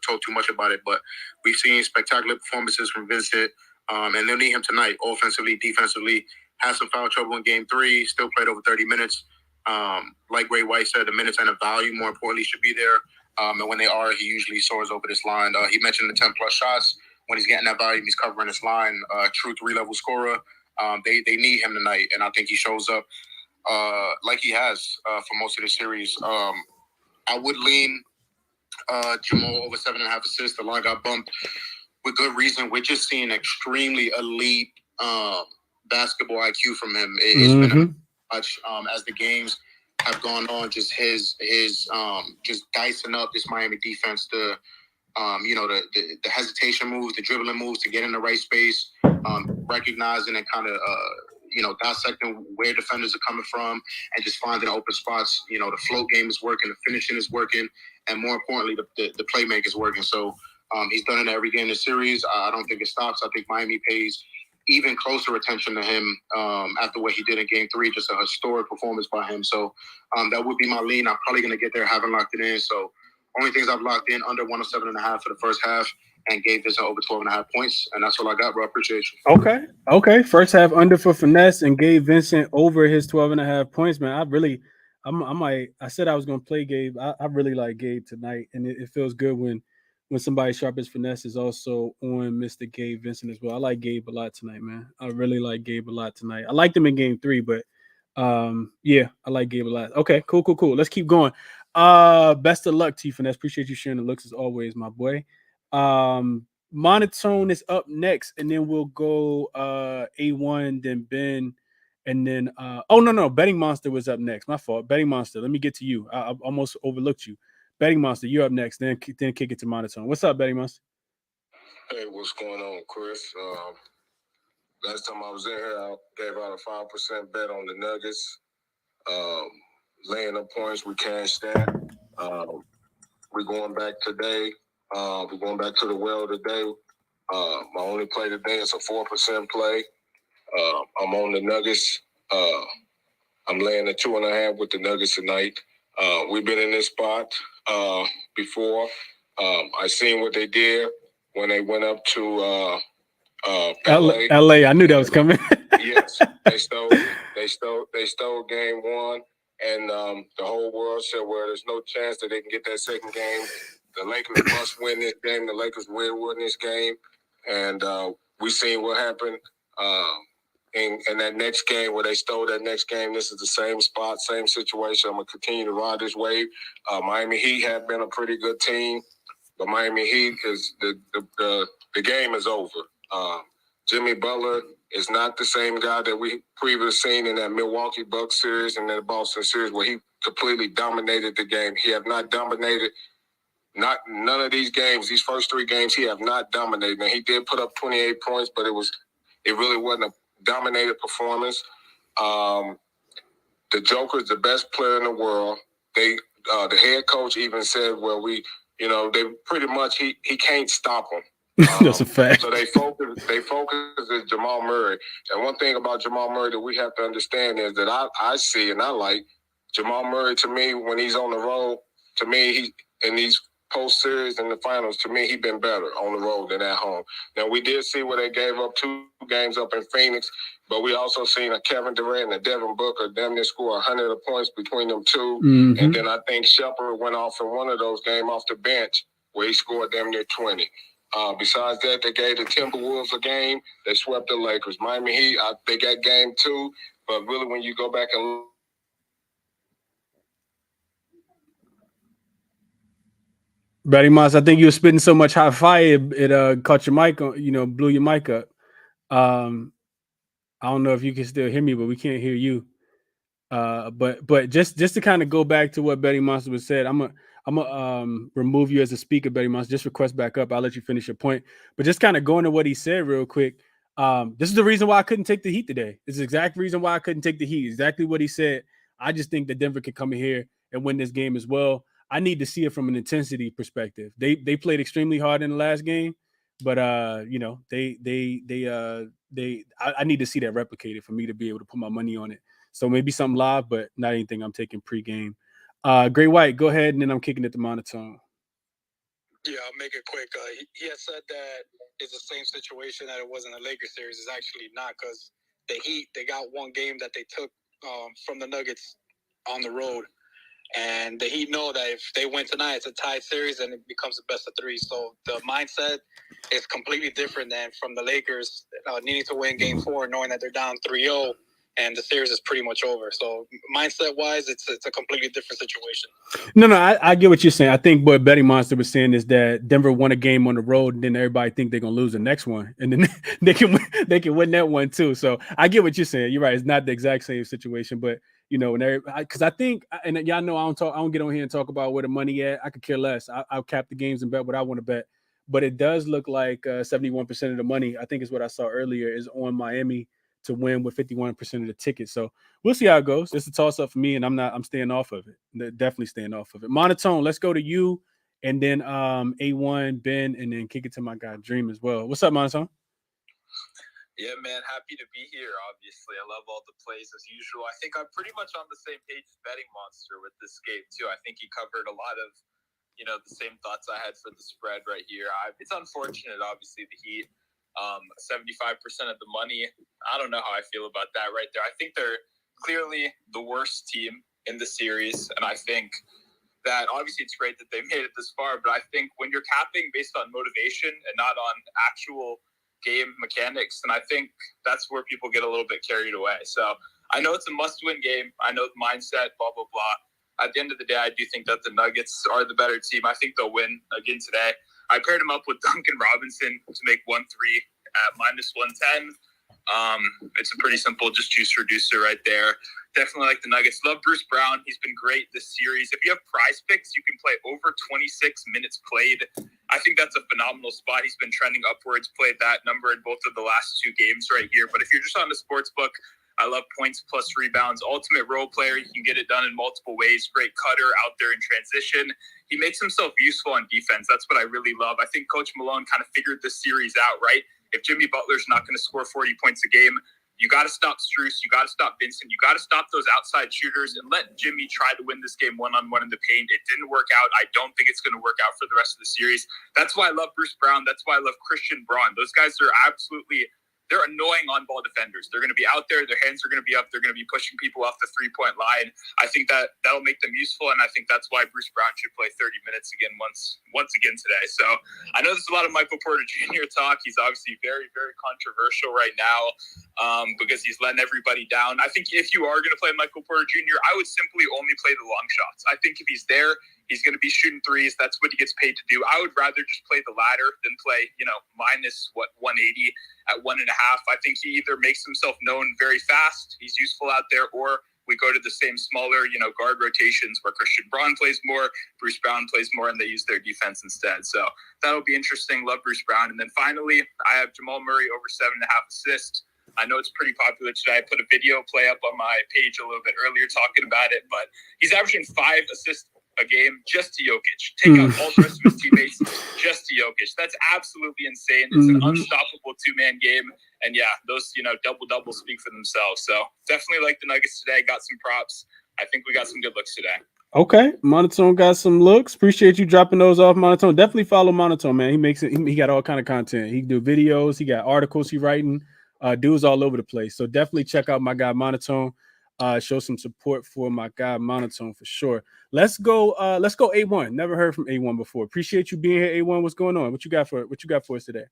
C: talk too much about it. But we've seen spectacular performances from Vincent, and they'll need him tonight, offensively, defensively. Had some foul trouble in Game 3, still played over 30 minutes. Like Gray White said, the minutes and the value, more importantly, should be there. And when they are, he usually soars over this line. He mentioned the 10-plus shots. When he's getting that volume, he's covering this line. True 3-level scorer. They need him tonight, and I think he shows up like he has for most of the series. I would lean Jamal over 7.5 assists. The line got bumped with good reason. We're just seeing extremely elite basketball IQ from him. It's been a much as the games have gone on. Just his just dicing up this Miami defense. The hesitation moves, the dribbling moves to get in the right space, recognizing and kind of dissecting where defenders are coming from, and just finding open spots. The float game is working, the finishing is working, and more importantly, the playmaking is working. So he's done it every game in the series. I don't think it stops. I think Miami pays even closer attention to him after what he did in Game 3. Just a historic performance by him. So that would be my lean. I'm probably going to get there, haven't locked it in. So only things I've locked in, under 107.5 for the first half, and gave this over 12.5 points. And that's all I got, bro. I appreciate you.
A: Okay. First half under for Finesse, and Gabe Vincent over his 12.5 points, man. I said I was going to play Gabe. I really like Gabe tonight, and it feels good when somebody sharp as Finesse is also on Mr. Gabe Vincent as well. I like Gabe a lot tonight, man. I really like Gabe a lot tonight. I liked him in Game 3, but I like Gabe a lot. Okay, cool. Let's keep going. Best of luck to you, Finesse. Appreciate you sharing the looks as always, my boy. Monotone is up next, and then we'll go A1, then Ben, and then Betting Monster was up next. My fault. Betting Monster. Let me get to you. I almost overlooked you. Betting Monster, you're up next. Then kick it to Monotone. What's up, Betting Monster?
D: Hey, what's going on, Chris? Last time I was in here, I gave out a 5% bet on the Nuggets. Laying up points, we cashed that. We're going back today. We're going back to the well today. My only play today is a 4% play. I'm on the Nuggets. I'm laying a 2.5 with the Nuggets tonight. We've been in this spot before. I seen what they did when they went up to LA.
A: LA. I knew that was coming.
D: Yes, they stole Game 1, and the whole world said, "Well, there's no chance that they can get that second game. The Lakers must win this game. The Lakers will win this game." And we seen what happened in that next game where they stole that next game. This is the same spot, same situation. I'm gonna continue to ride this wave. Miami Heat have been a pretty good team, but Miami Heat is the game is over. Jimmy Butler is not the same guy that we previously seen in that Milwaukee Bucks series and that Boston series where he completely dominated the game. He have not dominated none of these games. These first 3 games, he have not dominated. Now, he did put up 28 points, but it really wasn't a dominated performance. The Joker's the best player in the world. The head coach even said, "Well, they pretty much he can't stop him."
A: That's a fact.
D: So they focus is Jamal Murray. And one thing about Jamal Murray that we have to understand is that I see and I like Jamal Murray. To me, when he's on the road, to me, he in these post-series and the finals, to me, he been better on the road than at home. Now, we did see where they gave up 2 games up in Phoenix, but we also seen a Kevin Durant and a Devin Booker damn near score 100 points between them two.
A: Mm-hmm.
D: And then I think Shepard went off in one of those games off the bench where he scored damn near 20. Besides that, they gave the Timberwolves a game. They swept the Lakers. Miami Heat, they got game 2, but really when you go back and
A: Betty Moss, I think you were spitting so much hot fire, it caught your mic on, blew your mic up. I don't know if you can still hear me, but we can't hear you. But just to kind of go back to what Betty Monster was said, I'm gonna remove you as a speaker, Betty Monster. Just request back up. I'll let you finish your point. But just kind of going to what he said real quick. This is the reason why I couldn't take the Heat today. This is the exact reason why I couldn't take the Heat. Exactly what he said. I just think that Denver could come in here and win this game as well. I need to see it from an intensity perspective. They played extremely hard in the last game, but I need to see that replicated for me to be able to put my money on it. So maybe something live, but not anything I'm taking pregame. Gray White, go ahead, and then I'm kicking it to monotone.
B: Yeah, I'll make it quick. He had said that it's the same situation that it was in the Lakers series. It's actually not, because the Heat, they got one game that they took from the Nuggets on the road. And the Heat know that if they win tonight, it's a tied series and it becomes a best of 3. So the mindset is completely different than from the Lakers needing to win game 4, knowing that they're down 3-0 and the series is pretty much over. So mindset-wise, it's a completely different situation.
A: No, I get what you're saying. I think what Betty Monster was saying is that Denver won a game on the road, and then everybody think they're gonna lose the next one, and then they can win that one too. So I get what you're saying. You're right. It's not the exact same situation, but because I think, and y'all know I don't get on here and talk about where the money at. I could care less. I'll cap the games and bet what I want to bet. But it does look like 71% of the money, I think is what I saw earlier, is on Miami to win with 51% of the tickets. So we'll see how it goes. It's a toss up for me, and I'm staying off of it. Definitely staying off of it. Monotone, let's go to you, and then A1, Ben, and then kick it to my guy Dream as well. What's up, Monotone?
E: Yeah, man, happy to be here, obviously. I love all the plays as usual. I think I'm pretty much on the same page as Betting Monster with this game, too. I think he covered a lot of, the same thoughts I had for the spread right here. It's unfortunate, obviously, the Heat, 75% of the money. I don't know how I feel about that right there. I think they're clearly the worst team in the series, and I think that obviously it's great that they made it this far, but I think when you're capping based on motivation and not on actual game mechanics, and I think that's where people get a little bit carried away. So I know it's a must-win game. I know the mindset, blah, blah, blah. At the end of the day, I do think that the Nuggets are the better team. I think they'll win again today. I paired him up with Duncan Robinson to make 1-3 at -110. It's a pretty simple just juice reducer right there. Definitely like the Nuggets. Love Bruce Brown. He's been great this series. If you have prize picks, you can play over 26 minutes played. I think that's a phenomenal spot. He's been trending upwards, played that number in both of the last 2 games right here. But if you're just on the sports book, I love points plus rebounds. Ultimate role player. He can get it done in multiple ways. Great cutter out there in transition. He makes himself useful on defense. That's what I really love. I think Coach Malone kind of figured this series out, right? If Jimmy Butler's not going to score 40 points a game, you got to stop Strus. You got to stop Vincent. You got to stop those outside shooters and let Jimmy try to win this game one-on-one in the paint. It didn't work out. I don't think it's going to work out for the rest of the series. That's why I love Bruce Brown. That's why I love Christian Braun. Those guys are they're annoying on-ball defenders. They're going to be out there. Their hands are going to be up. They're going to be pushing people off the three-point line. I think that'll make them useful, and I think that's why Bruce Brown should play 30 minutes again once again today. So I know there's a lot of Michael Porter Jr. talk. He's obviously very, very controversial right now because he's letting everybody down. I think if you are going to play Michael Porter Jr., I would simply only play the long shots. I think if he's there, he's going to be shooting threes. That's what he gets paid to do. I would rather just play the ladder than play, minus 180 at 1.5. I think he either makes himself known very fast, he's useful out there, or we go to the same smaller, guard rotations where Christian Braun plays more, Bruce Brown plays more, and they use their defense instead. So that'll be interesting. Love Bruce Brown. And then finally, I have Jamal Murray over 7.5 assists. I know it's pretty popular today. I put a video play up on my page a little bit earlier talking about it, but he's averaging 5 assists a game just to Jokic. Take out all the rest of his teammates just to Jokic. That's absolutely insane. It's an unstoppable 2-man game. And yeah, those, double-doubles speak for themselves. So definitely like the Nuggets today. Got some props. I think we got some good looks today.
A: Okay, Monotone got some looks. Appreciate you dropping those off, Monotone. Definitely follow Monotone, man. He makes it. He got all kind of content. He do videos. He got articles he writing. Dudes all over the place. So definitely check out my guy Monotone. Show some support for my guy Monotone for sure. Let's go. Let's go. A1. Never heard from A1 before. Appreciate you being here. A1. What's going on? What you got for us today?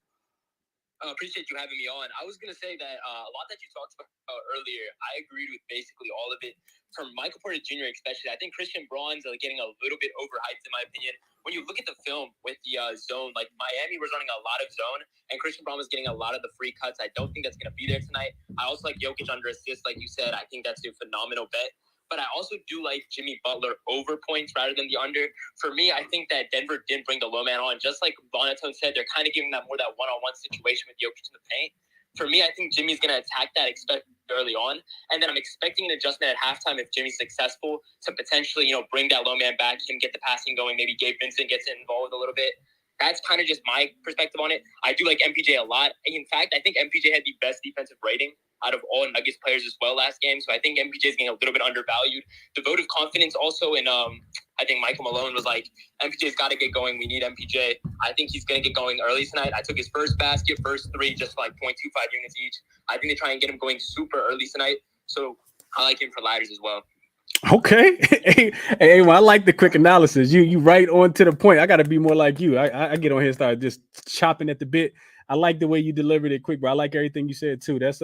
F: Appreciate you having me on. I was going to say that a lot that you talked about earlier, I agreed with basically all of it. From Michael Porter Jr. especially, I think Christian Braun's getting a little bit overhyped in my opinion. When you look at the film with the zone, like Miami was running a lot of zone, and Christian Braun was getting a lot of the free cuts. I don't think that's going to be there tonight. I also like Jokic under assists, like you said. I think that's a phenomenal bet. But I also do like Jimmy Butler over points rather than the under. For me, I think that Denver didn't bring the low man on. Just like Bonatone said, they're kind of giving that more that one-on-one situation with Jokic in the paint. For me, I think Jimmy's going to attack that early on. And then I'm expecting an adjustment at halftime if Jimmy's successful to potentially, bring that low man back, him get the passing going. Maybe Gabe Vincent gets involved a little bit. That's kind of just my perspective on it. I do like MPJ a lot. In fact, I think MPJ had the best defensive rating out of all Nuggets players as well last game. So I think MPJ is getting a little bit undervalued. The vote of confidence also in, I think Michael Malone was like, MPJ's got to get going. We need MPJ. I think he's going to get going early tonight. I took his first basket, first three, just like 0.25 units each. I think they try and get him going super early tonight. So I like him for ladders as well.
A: Okay. Hey, well, I like the quick analysis. You right on to the point. I got to be more like you. I get on here and start just chopping at the bit. I like the way you delivered it quick, bro. I like everything you said too. That's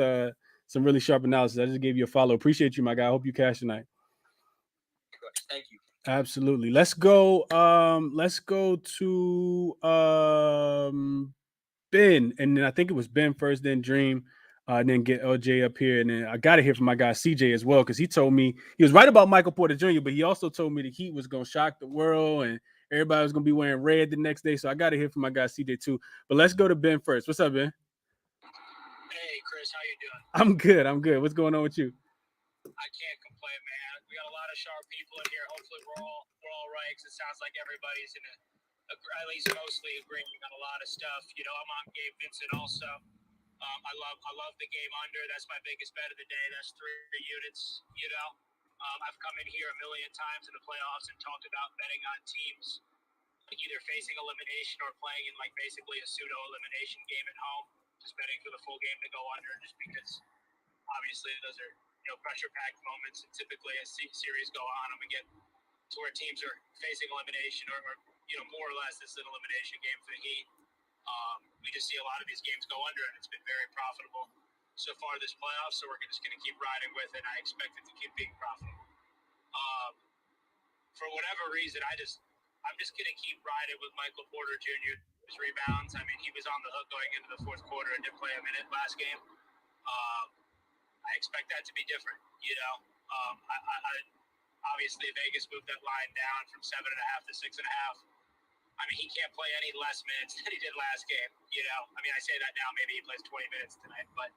A: some really sharp analysis. I just gave you a follow. Appreciate you, my guy. I hope you cash tonight.
F: Thank you.
A: Absolutely. Let's go to Ben, and then I think it was Ben first, then Dream, then get LJ up here, and then I got to hear from my guy CJ as well, because he told me he was right about Michael Porter Jr., but he also told me the Heat was gonna shock the world and everybody was gonna be wearing red the next day. So I got to hear from my guy CJ too. But let's go to Ben first. What's up, Ben?
B: Hey, Chris, how you doing?
A: I'm good. What's going on with you?
B: I can't complain, man. We got a lot of sharp people in here. Hopefully, we're all right. Cause it sounds like everybody's at least mostly agreeing on a lot of stuff. I'm on Gabe Vincent also. I love the game under. That's my biggest bet of the day. That's 3 units. I've come in here a million times in the playoffs and talked about betting on teams either facing elimination or playing in basically a pseudo elimination game at home. Just betting for the full game to go under, just because obviously those are pressure packed moments, and typically as series go on and we get to where teams are facing elimination or more or less this is an elimination game for the Heat. We just see a lot of these games go under, and it's been very profitable so far this playoff. So we're just going to keep riding with it. I expect it to keep being profitable. For whatever reason, I'm just going to keep riding with Michael Porter Jr. His rebounds. I mean, he was on the hook going into the fourth quarter and didn't play a minute last game. I expect that to be different. Obviously Vegas moved that line down from 7.5 to 6.5. I mean, he can't play any less minutes than he did last game. I mean, I say that now. Maybe he plays 20 minutes tonight, but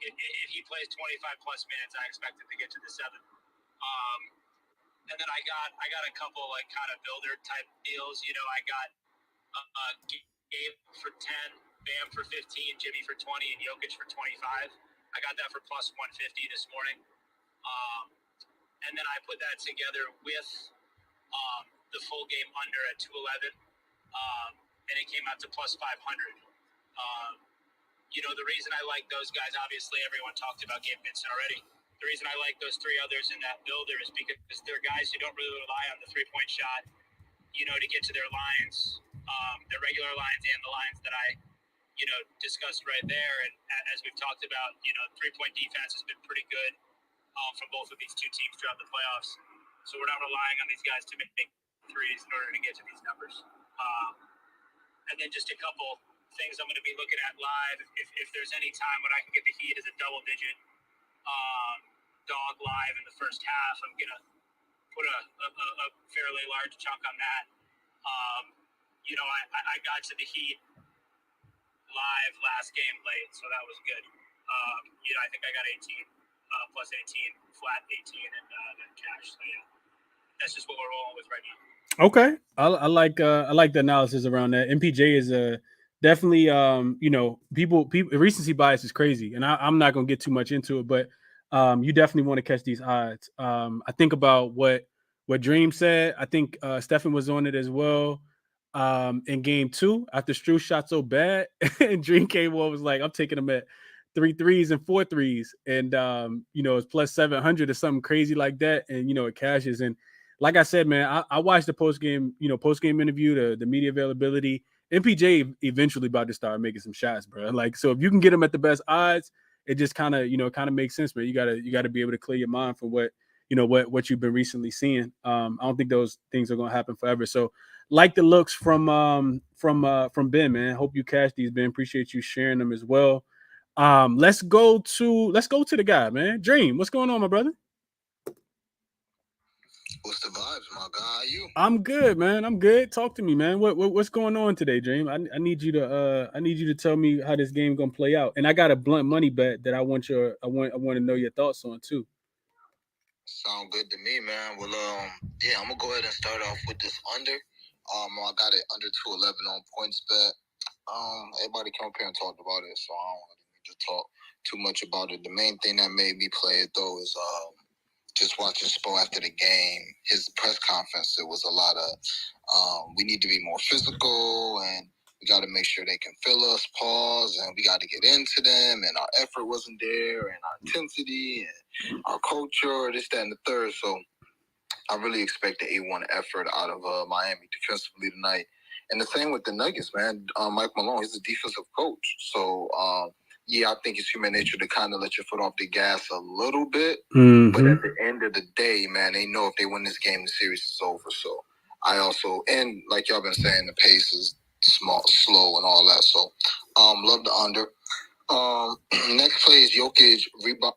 B: if he plays 25 plus minutes, I expect him to get to the 7. And then I got a couple kind of builder type deals. I got Gabe for 10, Bam for 15, Jimmy for 20, and Jokic for 25. I got that for plus 150 this morning. And then I put that together with the full game under at 211, and it came out to plus 500. The reason I like those guys, obviously everyone talked about Gabe Vincent already. The reason I like those 3 others in that builder is because they're guys who don't really rely on the 3-point shot, to get to their lines, their regular lines and the lines that I, discussed right there. And as we've talked about, 3-point defense has been pretty good from both of these two teams throughout the playoffs. So we're not relying on these guys to make threes in order to get to these numbers. And then just a couple things I'm going to be looking at live. If there's any time when I can get the Heat as a double-digit dog live in the first half, I'm going to put a fairly large chunk on that. I got to the Heat live last game late, so that was good. I think I got 18, plus 18, flat 18, and then cash. So yeah, that's just what we're rolling with right now.
A: Okay, I like the analysis around that. MPJ is definitely people recency bias is crazy, and I'm not gonna get too much into it, but you definitely want to catch these odds. I think about what what Dream said. I think Stefan was on it as well. In game 2, after Strus shot so bad, and Dream came on was like, I'm taking him at 3 threes and 4 threes, and it's plus 700 or something crazy like that, and it cashes. And like I said, man, I watched the post game interview, the media availability. MPJ eventually about to start making some shots, bro. Like, so if you can get him at the best odds, it just kind of makes sense, man. You gotta be able to clear your mind from what you've been recently seeing. I don't think those things are gonna happen forever. So, like the looks from Ben, man. Hope you cash these, Ben. Appreciate you sharing them as well. Let's go to the guy, man. Dream, what's going on, my brother?
G: What's the vibes, my guy? How you?
A: I'm good, man. I'm good. Talk to me, man. What's going on today, Dream? I need you to tell me how this game gonna play out. And I got a blunt money bet that I want to know your thoughts on too.
G: Sound good to me, man. Well, yeah, I'm gonna go ahead and start off with this under. I got it under 211 on points bet. Everybody came up here and talked about it, so I don't really need to talk too much about it. The main thing that made me play it though is just watching Spo after the game, his press conference. It was a lot of we need to be more physical and we got to make sure they can feel us, pause, and we got to get into them, and our effort wasn't there, and our intensity, and our culture, this, that, and the third. So I really expect the A1 effort out of Miami defensively tonight. And the same with the Nuggets, man. Mike Malone, he's a defensive coach. So, yeah, I think it's human nature to kind of let your foot off the gas a little bit.
A: Mm-hmm.
G: But at the end of the day, man, they know if they win this game, the series is over. So I also, and like y'all been saying, the pace is slow and all that. So love the under. Next play is Jokic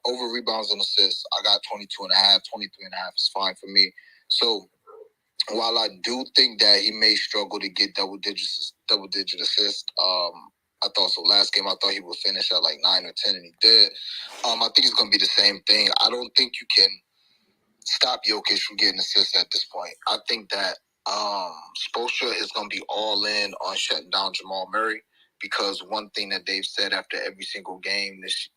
G: over rebounds and assists. I got 22.5, 23.5 is fine for me. So while I do think that he may struggle to get double digit assists, I thought so. Last game, I thought he would finish at like 9 or 10, and he did. I think it's going to be the same thing. I don't think you can stop Jokic from getting assists at this point. I think that Spoelstra is going to be all in on shutting down Jamal Murray, because one thing that they've said after every single game this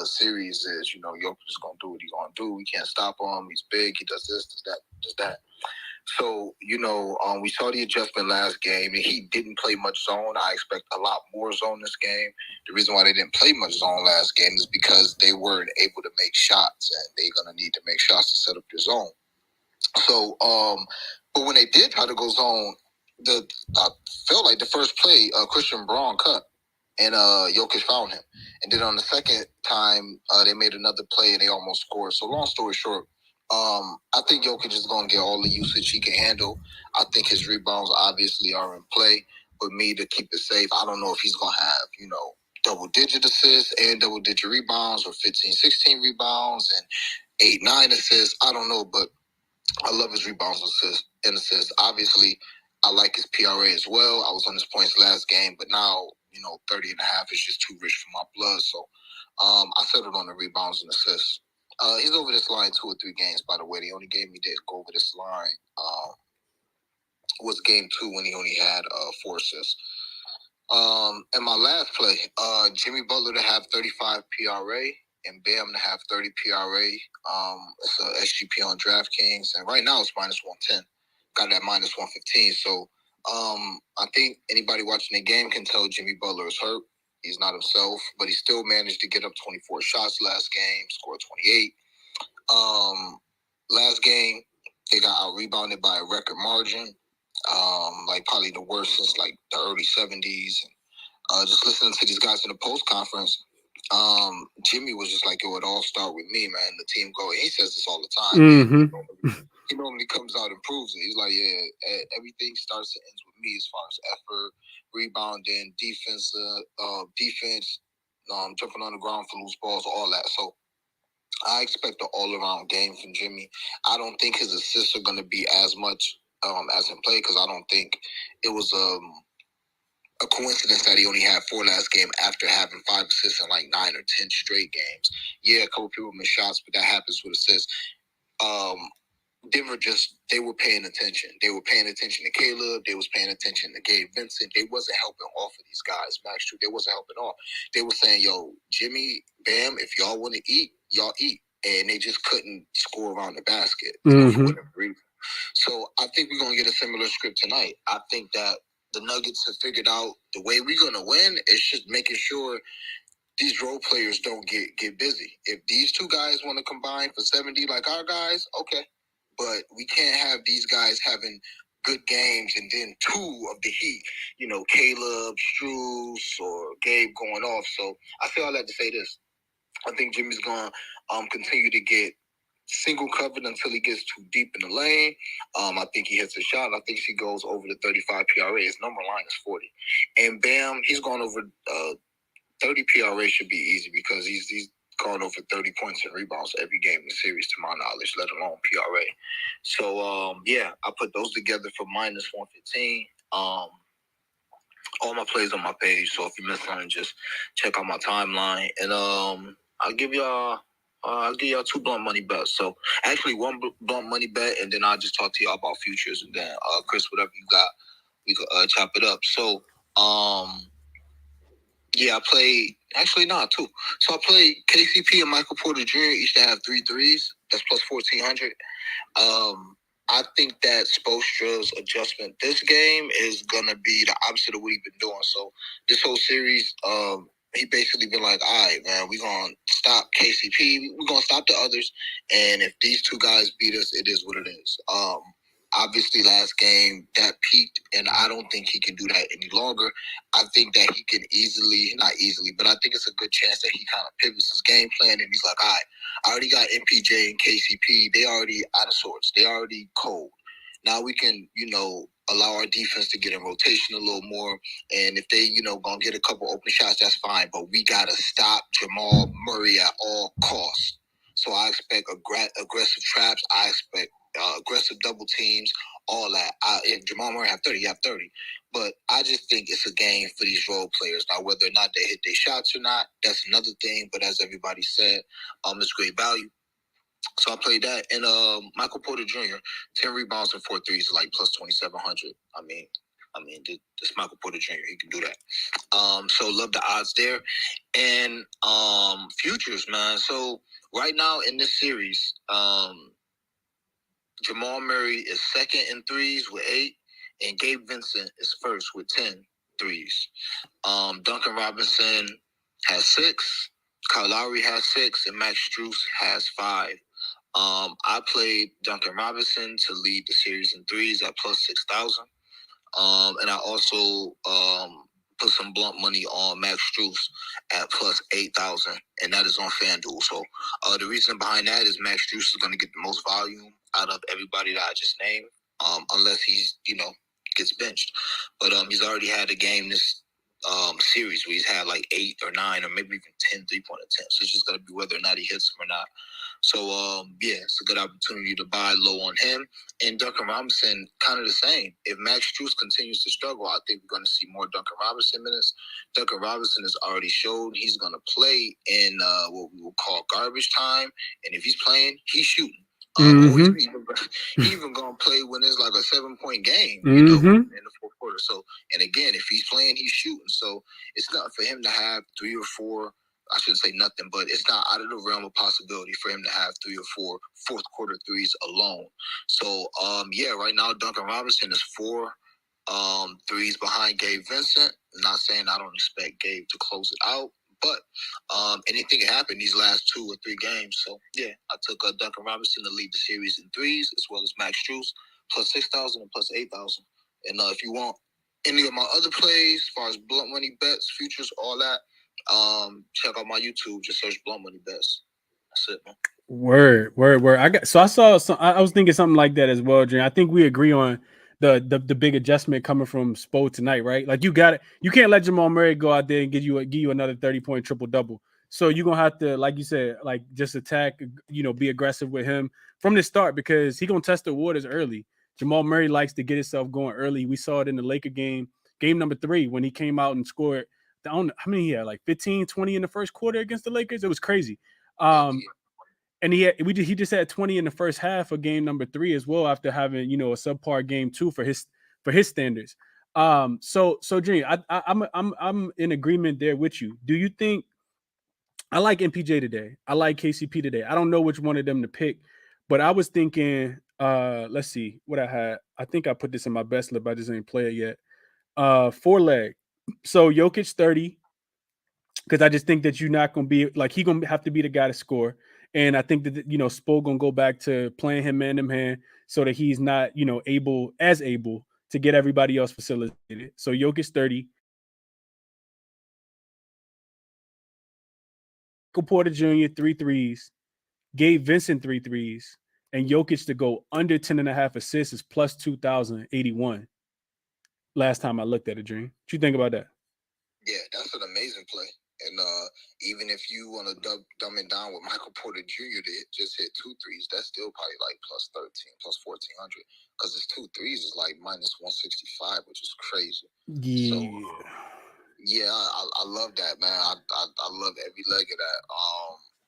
G: series is, Jokic is going to do what he's going to do. We can't stop him. He's big. He does this, does that. So, we saw the adjustment last game, and he didn't play much zone. I expect a lot more zone this game. The reason why they didn't play much zone last game is because they weren't able to make shots, and they're going to need to make shots to set up their zone. So, but when they did try to go zone, I felt like the first play, Christian Braun cut, and Jokic found him. And then on the second time, they made another play, and they almost scored. So long story short, I think Jokic is going to get all the usage he can handle. I think his rebounds obviously are in play. But me, to keep it safe, I don't know if he's going to have, double-digit assists and double-digit rebounds, or 15, 16 rebounds and 8, 9 assists. I don't know, but I love his rebounds and assists. Obviously, I like his PRA as well. I was on his points last game, but now, 30.5 is just too rich for my blood. So I settled on the rebounds and assists. He's over this line 2 or 3 games, by the way. The only game he did go over this line was game 2 when he only had 4 assists. And my last play, Jimmy Butler to have 35 PRA and Bam to have 30 PRA. It's a SGP on DraftKings, and right now it's minus 110. Got that minus 115. So I think anybody watching the game can tell Jimmy Butler is hurt. He's not himself, but he still managed to get up 24 shots last game, scored 28. Last game, they got out-rebounded by a record margin, like probably the worst since like the early 70s. Just listening to these guys in the post-conference, Jimmy was just like, yo, it all start with me, man. The team go. And he says this all the time.
A: Mm-hmm.
G: He normally comes out and proves it. He's like, yeah, everything starts and ends with me as far as effort, rebounding, defense, jumping on the ground for loose balls, all that. So I expect an all-around game from Jimmy. I don't think his assists are going to be as much as in play, because I don't think it was a coincidence that he only had 4 last game after having 5 assists in like 9 or 10 straight games. Yeah, a couple people missed shots, but that happens with assists. Denver they were paying attention. They were paying attention to Caleb. They was paying attention to Gabe Vincent. They wasn't helping off of these guys. Max Drew, they wasn't helping off. They were saying, yo, Jimmy, Bam, if y'all want to eat, y'all eat. And they just couldn't score around the basket.
A: Mm-hmm.
G: For whatever reason. So I think we're gonna get a similar script tonight. I think that the Nuggets have figured out the way we're gonna win is just making sure these role players don't get busy. If these two guys want to combine for 70 like our guys, okay. But we can't have these guys having good games and then two of the Heat, Caleb, Struz, or Gabe going off. So I say all that to say this. I think Jimmy's going to continue to get single covered until he gets too deep in the lane. I think he hits a shot. I think he goes over the 35 PRA. His number line is 40. And bam, he's gone over 30 PRA should be easy because he's gone over 30 points and rebounds every game in the series, to my knowledge, let alone PRA. So, I put those together for minus 115. All my plays on my page, so if you missed something, just check out my timeline. And I'll give y'all 2 blunt money bets. So actually 1 blunt money bet, and then I'll just talk to y'all about futures, and then Chris, whatever you got, we could chop it up. So I played, actually, 2. So I played KCP and Michael Porter Jr. each to have 3 threes. That's plus 1,400. I think that Spoelstra's adjustment this game is going to be the opposite of what he's been doing. So this whole series, he basically been like, all right, man, we're going to stop KCP. We're going to stop the others. And if these two guys beat us, it is what it is. Obviously, last game, that peaked, and I don't think he can do that any longer. I think that he can not easily, but I think it's a good chance that he kind of pivots his game plan, and he's like, all right, I already got MPJ and KCP. They already out of sorts. They already cold. Now we can, allow our defense to get in rotation a little more, and if they, gonna get a couple open shots, that's fine, but we got to stop Jamal Murray at all costs. So I expect aggressive traps. I expect aggressive double teams, all that. If Jamal Murray have 30, you have 30. But I just think it's a game for these role players. Now, whether or not they hit their shots or not, that's another thing. But as everybody said, it's great value. So I played that. And Michael Porter Jr., 10 rebounds and 4 threes, like plus 2,700. I mean, this Michael Porter Jr., he can do that. So love the odds there. And futures, man. So right now in this series, Jamal Murray is second in threes with 8, and Gabe Vincent is first with 10 threes. Duncan Robinson has 6, Kyle Lowry has 6, and Max Strus has 5. I played Duncan Robinson to lead the series in threes at plus 6,000. And I also put some blunt money on Max Strus at plus 8,000, and that is on FanDuel. So the reason behind that is Max Strus is going to get the most volume out of everybody that I just named, unless he's, gets benched. But he's already had a game this series where he's had like 8 or 9 or maybe even 10 3-point attempts. So it's just going to be whether or not he hits them or not. So, it's a good opportunity to buy low on him. And Duncan Robinson, kind of the same. If Max Strus continues to struggle, I think we're going to see more Duncan Robinson minutes. Duncan Robinson has already showed he's going to play in what we will call garbage time. And if he's playing, he's shooting. He even going to play when it's like a 7-point game, in the fourth quarter. So, and again, if he's playing, he's shooting. So it's not for him to have 3 or 4. I shouldn't say nothing, but it's not out of the realm of possibility for him to have 3 or 4 fourth quarter threes alone. So, right now Duncan Robinson is 4 threes behind Gabe Vincent. I'm not saying I don't expect Gabe to close it out, but anything can happen these last 2 or 3 games. So, I took Duncan Robinson to lead the series in threes, as well as Max Strus, plus 6,000 and plus 8,000. And if you want any of my other plays, as far as blunt money bets, futures, all that, check out my YouTube. Just search blunt money bets. That's it, man.
A: Word. I was thinking something like that as well, Jay. I think we agree on the big adjustment coming from Spo tonight, right? Like you can't let Jamal Murray go out there and give you another 30-point triple-double. So you're gonna have to, like you said, like just attack, be aggressive with him from the start, because he's gonna test the waters early. Jamal Murray likes to get himself going early. We saw it in the Laker game number 3, when he came out and scored. I don't know how many he had, like 15, 20 in the first quarter against the Lakers. It was crazy. And he just had 20 in the first half of game number 3 as well, after having, a subpar game 2 for his standards. So Jay, I'm in agreement there with you. Do you think, I like MPJ today, I like KCP today, I don't know which one of them to pick, but I was thinking let's see what I had. I think I put this in my best lip. I just ain't play it yet. 4 leg. So Jokic 30, because I just think that you're not gonna be like he gonna have to be the guy to score. And I think that Spo gonna go back to playing him man to man so that he's not able to get everybody else facilitated. So Jokic 30. Michael Porter Jr. 3 threes, Gabe Vincent 3 threes, and Jokic to go under 10.5 assists is plus 2,081. Last time I looked at a dream. What you think about that?
G: Yeah, that's an amazing play. And even if you want to dumb it down with Michael Porter Jr. to just hit 2 threes, that's still probably like plus 13, plus 1,400. Because his 2 threes is like minus 165, which is crazy.
A: Yeah.
G: So, yeah, I love that, man. I love every leg of that.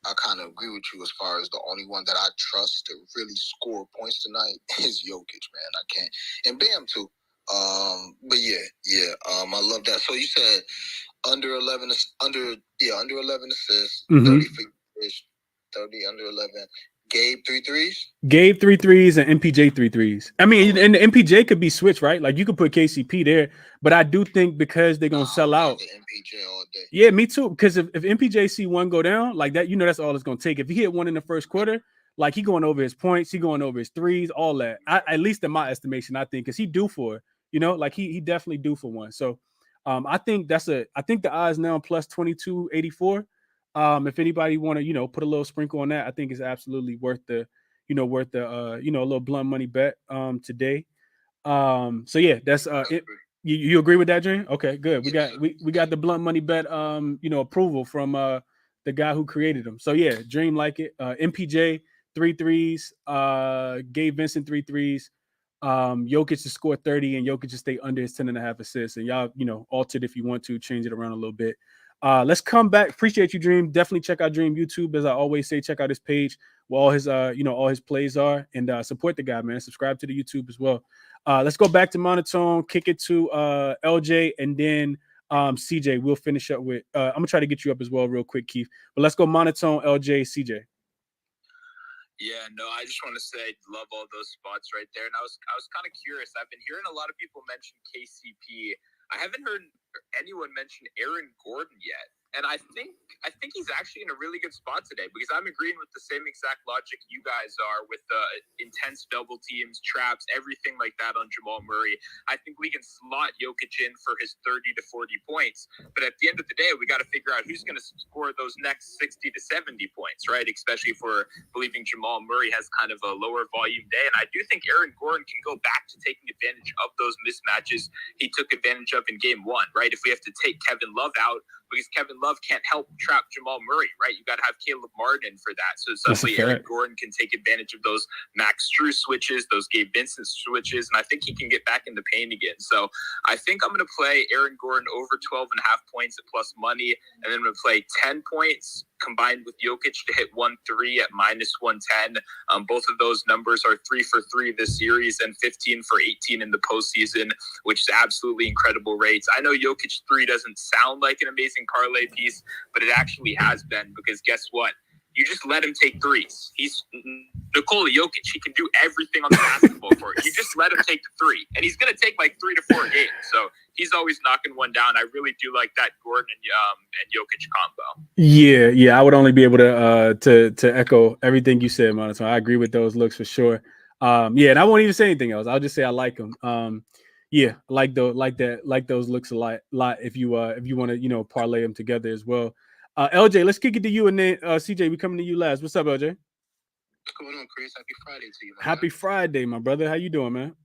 G: I kind of agree with you as far as the only one that I trust to really score points tonight is Jokic, man. I can't. And Bam, too. But yeah. I love that. So you said under 11 assists, 30 under 11. Gabe 3 threes.
A: Gabe 3 threes and MPJ 3 threes. I mean, and the MPJ could be switched, right? Like you could put KCP there, but I do think because they're gonna sell out.
G: MPJ all day.
A: Yeah, me too. Because if MPJ see one go down like that, that's all it's gonna take. If he hit one in the first quarter, like he going over his points, he going over his threes, all that. At least in my estimation, I think because he due for it. Like he definitely due for one. So I think I think the odds now plus 2284. If anybody want to, put a little sprinkle on that, I think it's absolutely worth the a little blunt money bet today. So yeah, that's it. You agree with that, Dream? Okay, good. We got the blunt money bet approval from the guy who created them. So yeah, Dream like it. MPJ 3 threes, Gabe Vincent 3 threes, Jokic to score 30 and Jokic to stay under his 10.5 assists. And y'all, alter it if you want to, change it around a little bit. Let's come back. Appreciate you, Dream. Definitely check out Dream YouTube. As I always say, check out his page where all his all his plays are, and support the guy, man. Subscribe to the YouTube as well. Let's go back to monotone, kick it to LJ, and then CJ. We'll finish up with I'm gonna try to get you up as well real quick, Keith. But let's go monotone, LJ, CJ.
E: Yeah, no, I just want to say love all those spots right there. And I was kind of curious. I've been hearing a lot of people mention KCP. I haven't heard anyone mention Aaron Gordon yet. And I think he's actually in a really good spot today because I'm agreeing with the same exact logic you guys are with the intense double teams, traps, everything like that on Jamal Murray. I think we can slot Jokic in for his 30 to 40 points. But at the end of the day, we got to figure out who's going to score those next 60 to 70 points, right? Especially if we're believing Jamal Murray has kind of a lower volume day. And I do think Aaron Gordon can go back to taking advantage of those mismatches he took advantage of in game one, right? If we have to take Kevin Love out, because Kevin Love can't help trap Jamal Murray, right? You got to have Caleb Martin for that. So suddenly Aaron Gordon can take advantage of those Max Strus switches, those Gabe Vincent switches, and I think he can get back in the paint again. So I think I'm going to play Aaron Gordon over 12.5 points at plus money, and then I'm going to play 10 points combined with Jokic to hit 1-3 at minus 110. Both of those numbers are 3 for 3 this series and 15 for 18 in the postseason, which is absolutely incredible rates. I know Jokic 3 doesn't sound like an amazing parlay piece, but it actually has been because guess what? You just let him take threes. He's Nikola Jokic. He can do everything on the basketball court. You just let him take the 3, and he's going to take like 3 to 4 games. So he's always knocking one down. I really do like that Gordon and Jokic combo.
A: Yeah, I would only be able to echo everything you said, Monotone. I agree with those looks for sure. And I won't even say anything else. I'll just say I like them. Like those looks a lot. If you want to parlay them together as well. LJ, let's kick it to you, and then CJ, we coming to you last. What's up, LJ?
C: What's going on, Chris? Happy Friday to you, man.
A: Happy Friday, my brother. How you doing, man?
C: Man,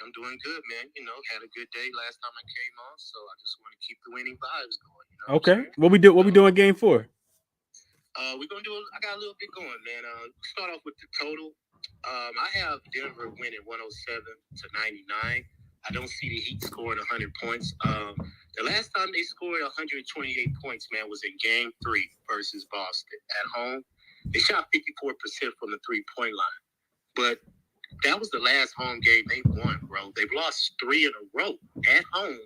C: I'm doing good, man. Had a good day last time I came on, so I just want to keep the winning vibes going.
A: Okay. What we doing game 4?
C: We're gonna do. I got a little bit going, man. Start off with the total. I have Denver winning 107 to 99. I don't see the Heat scoring 100 points. The last time they scored 128 points, man, was in Game 3 versus Boston at home. They shot 54% from the 3-point line, but that was the last home game they won, bro. They've lost 3 in a row at home.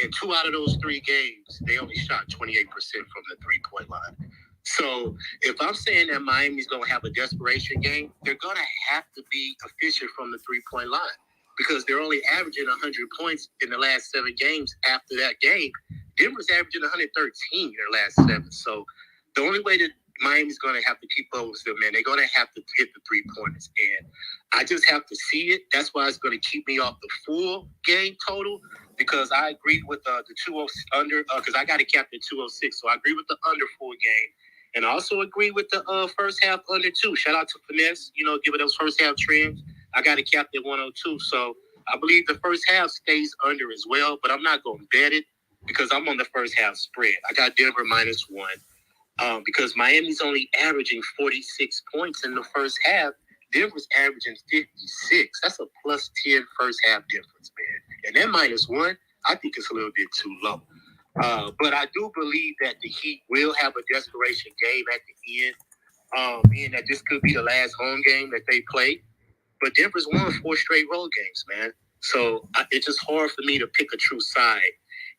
C: In 2 out of those 3 games, they only shot 28% from the 3-point line. So if I'm saying that Miami's going to have a desperation game, they're going to have to be efficient from the three-point line because they're only averaging 100 points in the last 7 games. After that game, Denver's averaging 113 in their last 7. So the only way that Miami's going to have to keep up with them, man, they're going to have to hit the three-pointers. And I just have to see it. That's why it's going to keep me off the full game total because I agreed with the 206 under because I got it capped at 206. So I agree with the under full game. And I also agree with the first half under 2. Shout out to Finesse, giving those first half trends. I got it capped at 102. So I believe the first half stays under as well, but I'm not going to bet it because I'm on the first half spread. I got Denver -1 because Miami's only averaging 46 points in the first half. Denver's averaging 56. That's a +10 first half difference, man. And that -1, I think it's a little bit too low. But I do believe that the Heat will have a desperation game at the end, being that this could be the last home game that they play. But Denver's won 4 straight road games, man. So it's just hard for me to pick a true side.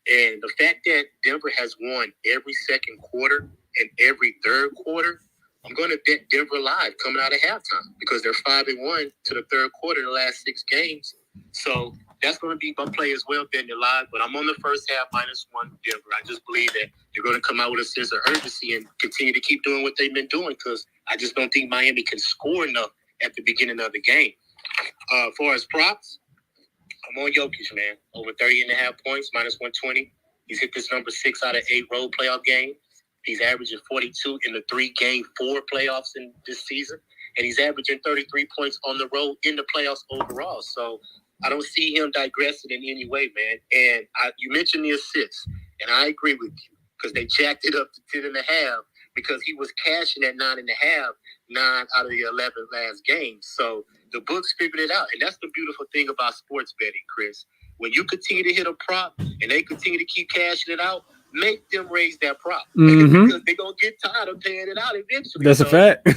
C: And the fact that Denver has won every second quarter and every third quarter, I'm going to bet Denver live coming out of halftime because they're 5-1 to the third quarter in the last 6 games. So that's going to be my play as well, betting it live. But I'm on the first half -1 Denver. I just believe that they're going to come out with a sense of urgency and continue to keep doing what they've been doing because I just don't think Miami can score enough at the beginning of the game. As far as props, I'm on Jokic, man. Over 30.5 points, -120. He's hit this number 6 out of 8 road playoff games. He's averaging 42 in the 3-game 4 playoffs in this season. And he's averaging 33 points on the road in the playoffs overall. So I don't see him digressing in any way, man. And you mentioned the assists, and I agree with you because they jacked it up to 10.5 because he was cashing at 9.5, 9 out of the 11 last games. So the books figured it out. And that's the beautiful thing about sports betting, Chris. When you continue to hit a prop and they continue to keep cashing it out, make them raise that prop because they're going to get tired of paying it out eventually.
A: That's a fact.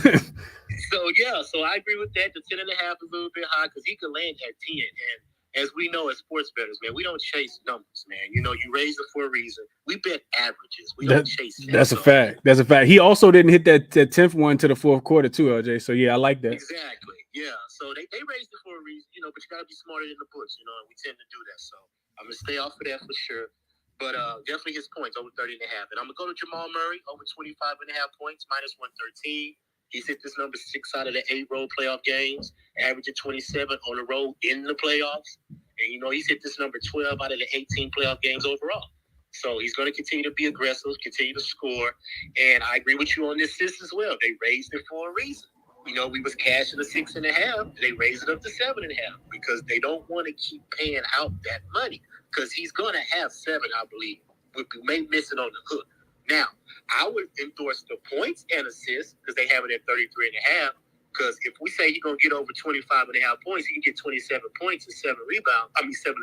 C: So I agree with that. The 10.5 is a little bit high because he could land at 10. And as we know as sports bettors, man, we don't chase numbers, man. You raise it for a reason. We bet averages. We don't chase them.
A: That's a fact. That's a fact. He also didn't hit that 10th one to the fourth quarter too, LJ. So yeah, I like that.
C: Exactly. Yeah. So they raised it for a reason, but you got to be smarter than the books, and we tend to do that. So I'm going to stay off of that for sure. But definitely his points over 30.5. And I'm going to go to Jamal Murray over 25.5 points, -113. He's hit this number 6 out of the 8 road playoff games, averaging 27 on the road in the playoffs. And, he's hit this number 12 out of the 18 playoff games overall. So he's going to continue to be aggressive, continue to score. And I agree with you on this assist as well. They raised it for a reason. We was cashing the 6.5. They raised it up to 7.5 because they don't want to keep paying out that money because he's going to have 7, I believe. We may miss it on the hook. Now, I would endorse the points and assists because they have it at 33.5. Because if we say he's going to get over 25.5 points, he can get 27 points and 7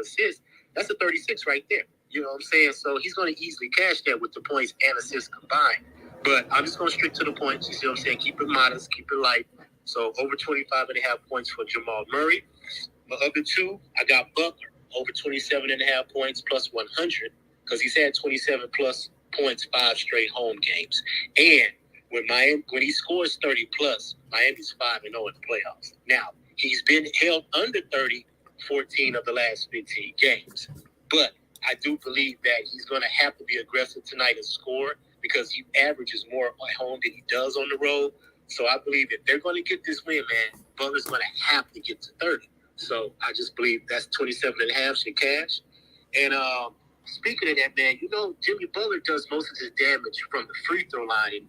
C: assists. That's a 36 right there. You know what I'm saying? So he's going to easily cash that with the points and assists combined. But I'm just going to stick to the points. You see what I'm saying? Keep it modest, keep it light. So over 25.5 points for Jamal Murray. My other 2, I got Butler over 27.5 points +100 because he's had 27 plus points 5 straight home games. And when he scores 30 plus, Miami's 5-0 in the playoffs. Now, he's been held under 30 14 of the last 15 games. But I do believe that he's going to have to be aggressive tonight and score because he averages more at home than he does on the road. So I believe if they're going to get this win, man, Butler's going to have to get to 30. So I just believe that's 27.5 should cash. And speaking of that, man, Jimmy Butler does most of his damage from the free throw line in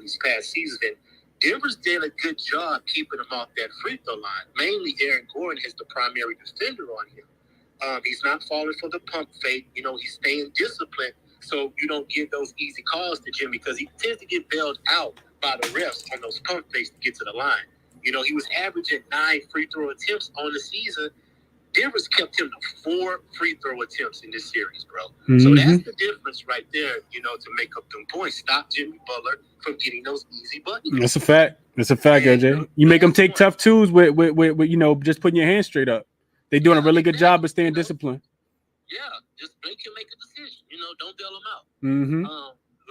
C: these past seasons. And Denver's did a good job keeping him off that free throw line. Mainly Aaron Gordon is the primary defender on him. He's not falling for the pump fake. He's staying disciplined so you don't give those easy calls to Jimmy because he tends to get bailed out by the refs on those pump fakes to get to the line. He was averaging 9 free throw attempts on the season. Denver's kept him to 4 free throw attempts in this series, bro. So that's the difference right there, to make up them points. Stop Jimmy Butler from getting those easy buckets.
A: That's a fact. That's a fact, LJ. You make them take tough twos with just putting your hands straight up. They're doing a really good job of staying disciplined.
C: Yeah, just make him make a decision. Don't bail him out.
A: Mm-hmm.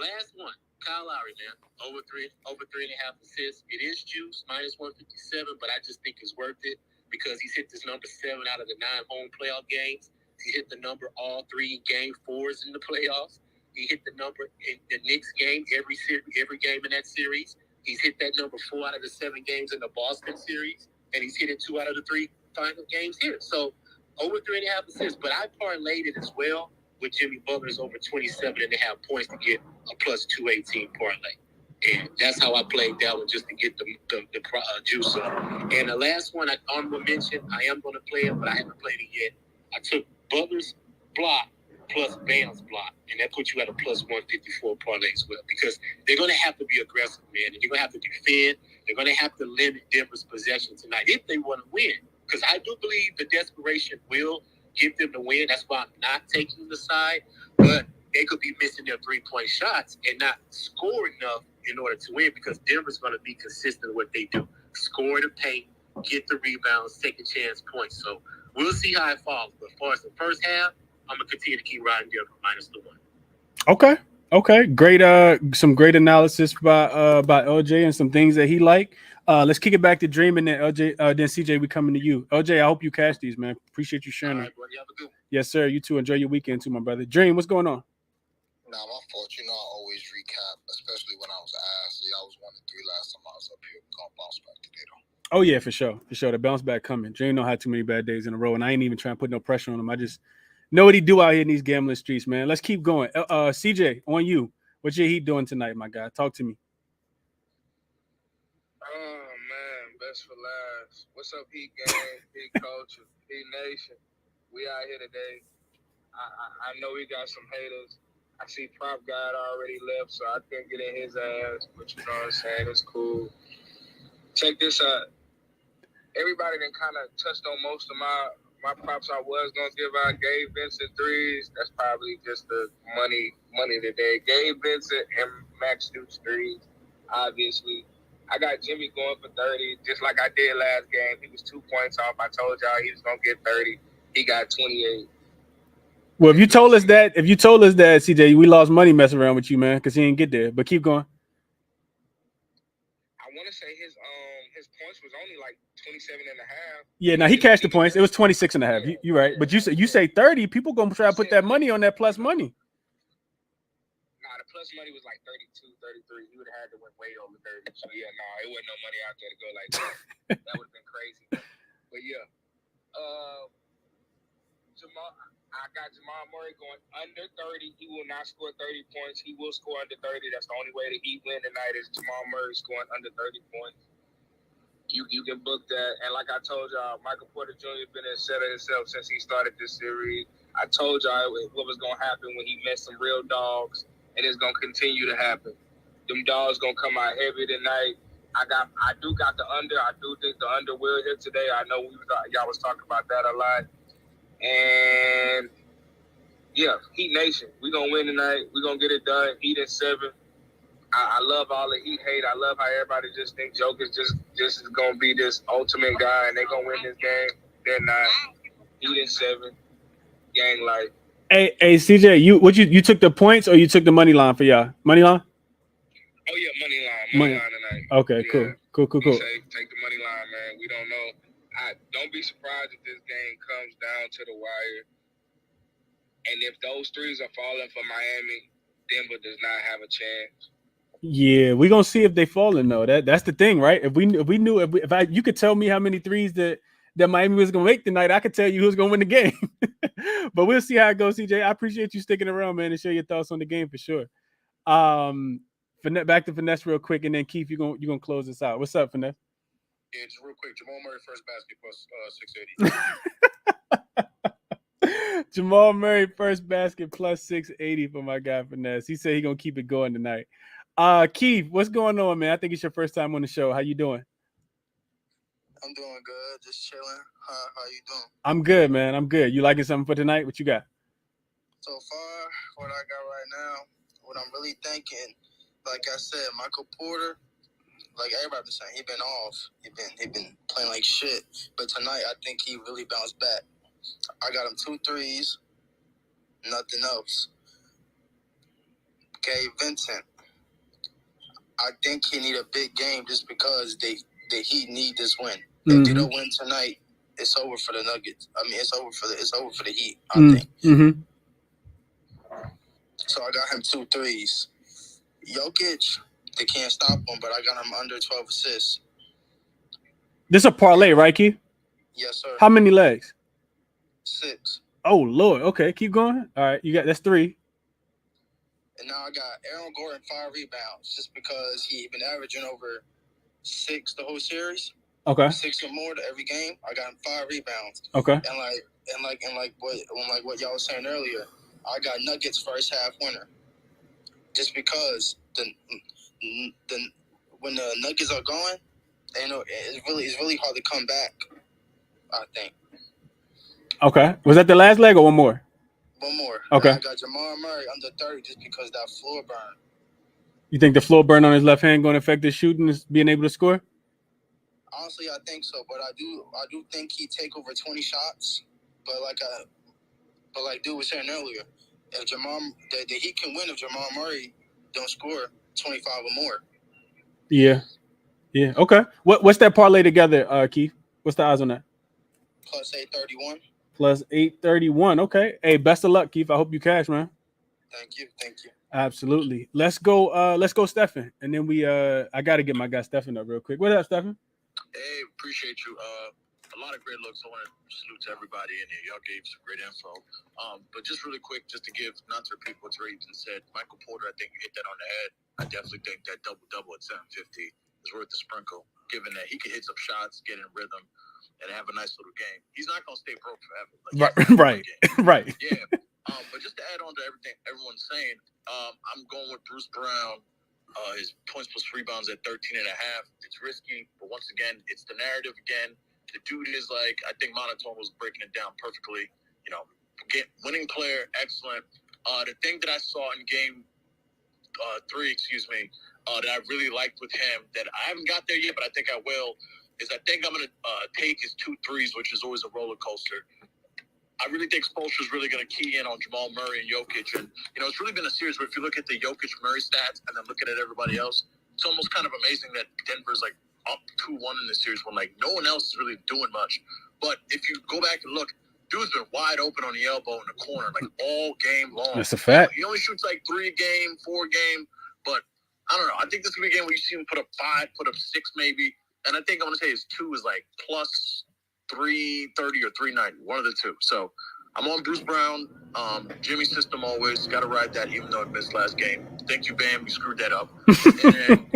C: Last one,
B: Kyle Lowry, man. Over three and a half assists. It is juice, minus 157, but I just think it's worth it because he's hit this number 7 out of the 9 home playoff games. He hit the number all 3 game 4s in the playoffs. He hit the number in the Knicks game every game in that series. He's hit that number 4 out of the 7 games in the Boston series, and he's hit it 2 out of the 3 final games here. So over 3.5 assists, but I parlayed it as well with Jimmy Butler's over 27.5 points to get a plus 218 parlay. And that's how I played that one, just to get the juice up. And the last one I honorable mention, I am going to play it, but I haven't played it yet. I took Butler's block plus Bam's block, and that puts you at a plus 154 parlay as well, because they're going to have to be aggressive, man, and they're going to have to defend. They're going to have to limit Denver's possession tonight if they want to win, because I do believe the desperation will give them the win. That's why I'm not taking the side, but they could be missing their 3-point shots and not score enough in order to win, because Denver's going to be consistent with what they do. Score the paint, get the rebounds, take a chance points. So we'll see how it falls. But as far as the first half, I'm going to continue to keep riding Denver minus the 1.
A: Okay. Great. Some great analysis by LJ and some things that he liked. Let's kick it back to Dream, and then LJ, then CJ, we coming to you. LJ, I hope you catch these, man. Appreciate you sharing.
B: All right, buddy. Have a good one.
A: Yes, sir. You too. Enjoy your weekend too, my brother. Dream, what's going on?
G: Nah, my fault. You know, I always recap, especially when I was asked. I was 1-3 last time I was up here. We're going to bounce back today, though.
A: Oh, yeah, for sure. The bounce back coming. Dream don't have too many bad days in a row, and I ain't even trying to put no pressure on him. I just know what he do out here in these gambling streets, man. Let's keep going. CJ, on you. What's your Heat doing tonight, my guy? Talk to me.
D: Oh, man, best for last. What's up, Heat gang, Heat culture, Heat nation? We out here today. I know we got some haters. I see Prop God already left, so I couldn't get in his ass, but you know what I'm saying? It's cool. Check this out. Everybody done kind of touched on most of my props I was going to give out. Gabe Vincent threes. That's probably just the money today. Gabe Vincent and Max Dukes threes, obviously. I got Jimmy going for 30, just like I did last game. He was 2 points off. I told y'all he was going to get 30. He got 28.
A: Well, if you told us that, CJ, we lost money messing around with you, man, because he didn't get there. But keep going.
D: I want to say his points was only like 27 and a half.
A: Yeah, now he cashed the points. It was 26 and a half. You're right. But you say 30. People going to try to put that money on that plus money.
D: Nah, the plus money was like 32, 33. He would have had to win way over 30. So, yeah, it wasn't no money out there to go like that. That would have been crazy. But, yeah. I got Jamal Murray going under 30. He will not score 30 points. He will score under 30. That's the only way the Heat win tonight is Jamal Murray scoring under 30 points. You can book that. And like I told y'all, Michael Porter Jr. has been a setter himself since he started this series. I told y'all what was going to happen when he met some real dogs, and it's going to continue to happen. Them dogs going to come out heavy tonight. I do got the under. I do think the under will hit today. I know y'all was talking about that a lot. And, yeah, Heat Nation. We're going to win tonight. We're going to get it done. Heat at 7. I love all the Heat hate. I love how everybody just thinks Joker's just is going to be this ultimate guy and they're going to win this game. They're not. Heat at 7. Gang life.
A: Hey, CJ, you took the points or you took the money line for y'all? Money line?
D: Oh, yeah, money line tonight.
A: Okay,
D: yeah.
A: Cool.
D: Take the money line, man. We don't know. Don't be surprised if this game comes down to the wire. And if those threes are falling for Miami, Denver does not have a chance.
A: Yeah, we're gonna see if they falling though. That's the thing, right? If you could tell me how many threes that Miami was gonna make tonight, I could tell you who's gonna win the game. But we'll see how it goes, CJ. I appreciate you sticking around, man, and share your thoughts on the game for sure. Back to Finesse real quick, and then Keith, you're gonna close this out. What's up, Finesse?
C: Yeah, just real quick. Jamal Murray first basket plus 680.
A: Jamal Murray first basket plus 680 for my guy Finesse. He said he's gonna keep it going tonight. Keith, what's going on, man? I think it's your first time on the show. How you doing?
G: I'm doing good. Just chilling. How you doing?
A: I'm good, man. I'm good. You liking something for tonight? What you got?
G: So far, what I got right now, what I'm really thinking, like I said, Michael Porter, like everybody been saying, he been off. He been playing like shit. But tonight, I think he really bounced back. I got him 2 threes, nothing else. Gabe Vincent, I think he need a big game just because the Heat need this win. If they don't win tonight, it's over for the Nuggets. I mean, it's over for the Heat. I think.
A: Mm-hmm.
G: So I got him 2 threes. Jokic, they can't stop him, but I got him under 12 assists.
A: This is a parlay, right, Keith?
G: Yes, sir.
A: How many legs?
G: 6.
A: Oh Lord. Okay, keep going. All right, that's 3.
G: And now I got Aaron Gordon 5 rebounds just because he been averaging over 6 the whole series.
A: Okay.
G: 6 or more to every game. I got him 5 rebounds.
A: Okay.
G: And like what y'all was saying earlier, I got Nuggets first half winner. Just because when the Nuggets are going, it's really hard to come back. I think.
A: Okay. Was that the last leg or one more?
G: One more.
A: Okay.
G: I got Jamal Murray under 30 just because that floor burn.
A: You think the floor burn on his left hand going to affect his shooting, being able to score?
G: Honestly, I think so, but I do think he take over 20 shots. But like dude was saying earlier, if the Heat can win if Jamal Murray don't score 25 or more.
A: Yeah. Okay. What's that parlay together, Keith? What's the odds on that?
G: Plus 831.
A: Plus 831. Okay. Hey, best of luck, Keith. I hope you cash, man.
G: Thank you.
A: Absolutely. Let's go, Stephen. And then I gotta get my guy Stephen up real quick. What up, Stephen?
H: Hey, appreciate you. A lot of great looks. I want to salute to everybody in here. Y'all gave some great info. But just really quick, just to give, not to repeat what Drayton said, Michael Porter, I think you hit that on the head. I definitely think that double-double at 750 is worth the sprinkle, given that he can hit some shots, get in rhythm, and have a nice little game. He's not going to stay broke forever.
A: Right. Right.
H: Yeah. But just to add on to everything everyone's saying, I'm going with Bruce Brown. His points plus rebounds at 13.5. It's risky, but once again, it's the narrative again. The dude is like, I think Monotone was breaking it down perfectly. You know, winning player, excellent. The thing that I saw in game 3, that I really liked with him, that I haven't got there yet, but I think I will, is I think I'm going to take his 2 threes, which is always a roller coaster. I really think Spoelstra is really going to key in on Jamal Murray and Jokic. And, it's really been a series where if you look at the Jokic-Murray stats and then looking at everybody else, it's almost kind of amazing that Denver's like up 2-1 in this series when like no one else is really doing much. But if you go back and look, dude's been wide open on the elbow in the corner like all game long.
A: That's a fact.
H: He only shoots like 3 a game, 4 a game. But I don't know. I think this is going to be a game where you see him put up 5, put up 6 maybe. And I think I'm going to say his 2 is like plus 330 or 390, one of the 2. So I'm on Bruce Brown. Jimmy's system always got to ride that, even though it missed last game. Thank you, Bam. You screwed that up. And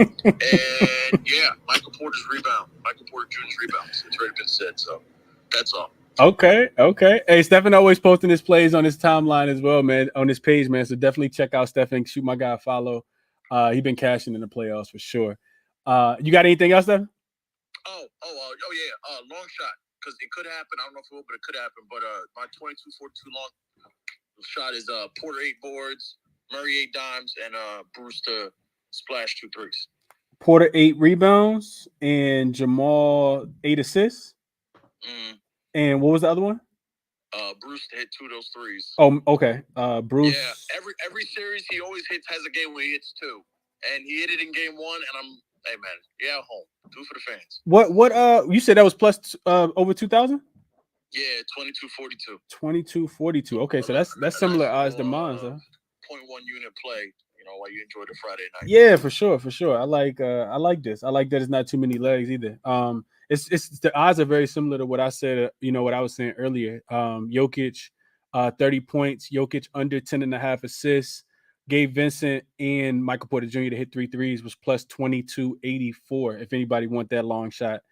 H: yeah, Michael Porter Jr.'s rebounds. It's already been said. So that's all.
A: Okay. Hey, Stephen always posting his plays on his timeline as well, man, on his page, man. So definitely check out Stephen. Shoot my guy a follow. He been cashing in the playoffs for sure. You got anything else, Stephen?
H: Yeah. Long shot. Because it could happen. I don't know if it will, but it could happen. But my 22-42 long shot is Porter 8 boards, Murray 8 dimes, and Bruce to splash 2 threes.
A: Porter 8 rebounds and Jamal 8 assists. And what was the other one?
H: Bruce to hit 2 of those threes.
A: Oh, okay. Bruce.
H: Yeah, every series he always has a game where he hits 2, and he hit it in game 1. And hey man, yeah, home 2 for the fans.
A: What you said that was plus over 2,000?
H: Yeah, 2242.
A: 2242. Okay, so that's similar odds to mine, huh?
H: 0.1 unit play. While you enjoy the Friday night.
A: Yeah, for sure. I like this. I like that it's not too many legs either. It's the odds are very similar to what I said. What I was saying earlier. Jokic, 30 points. Jokic under 10.5 assists. Gabe Vincent and Michael Porter Jr. to hit 3 threes was plus 2284. If anybody want that long shot,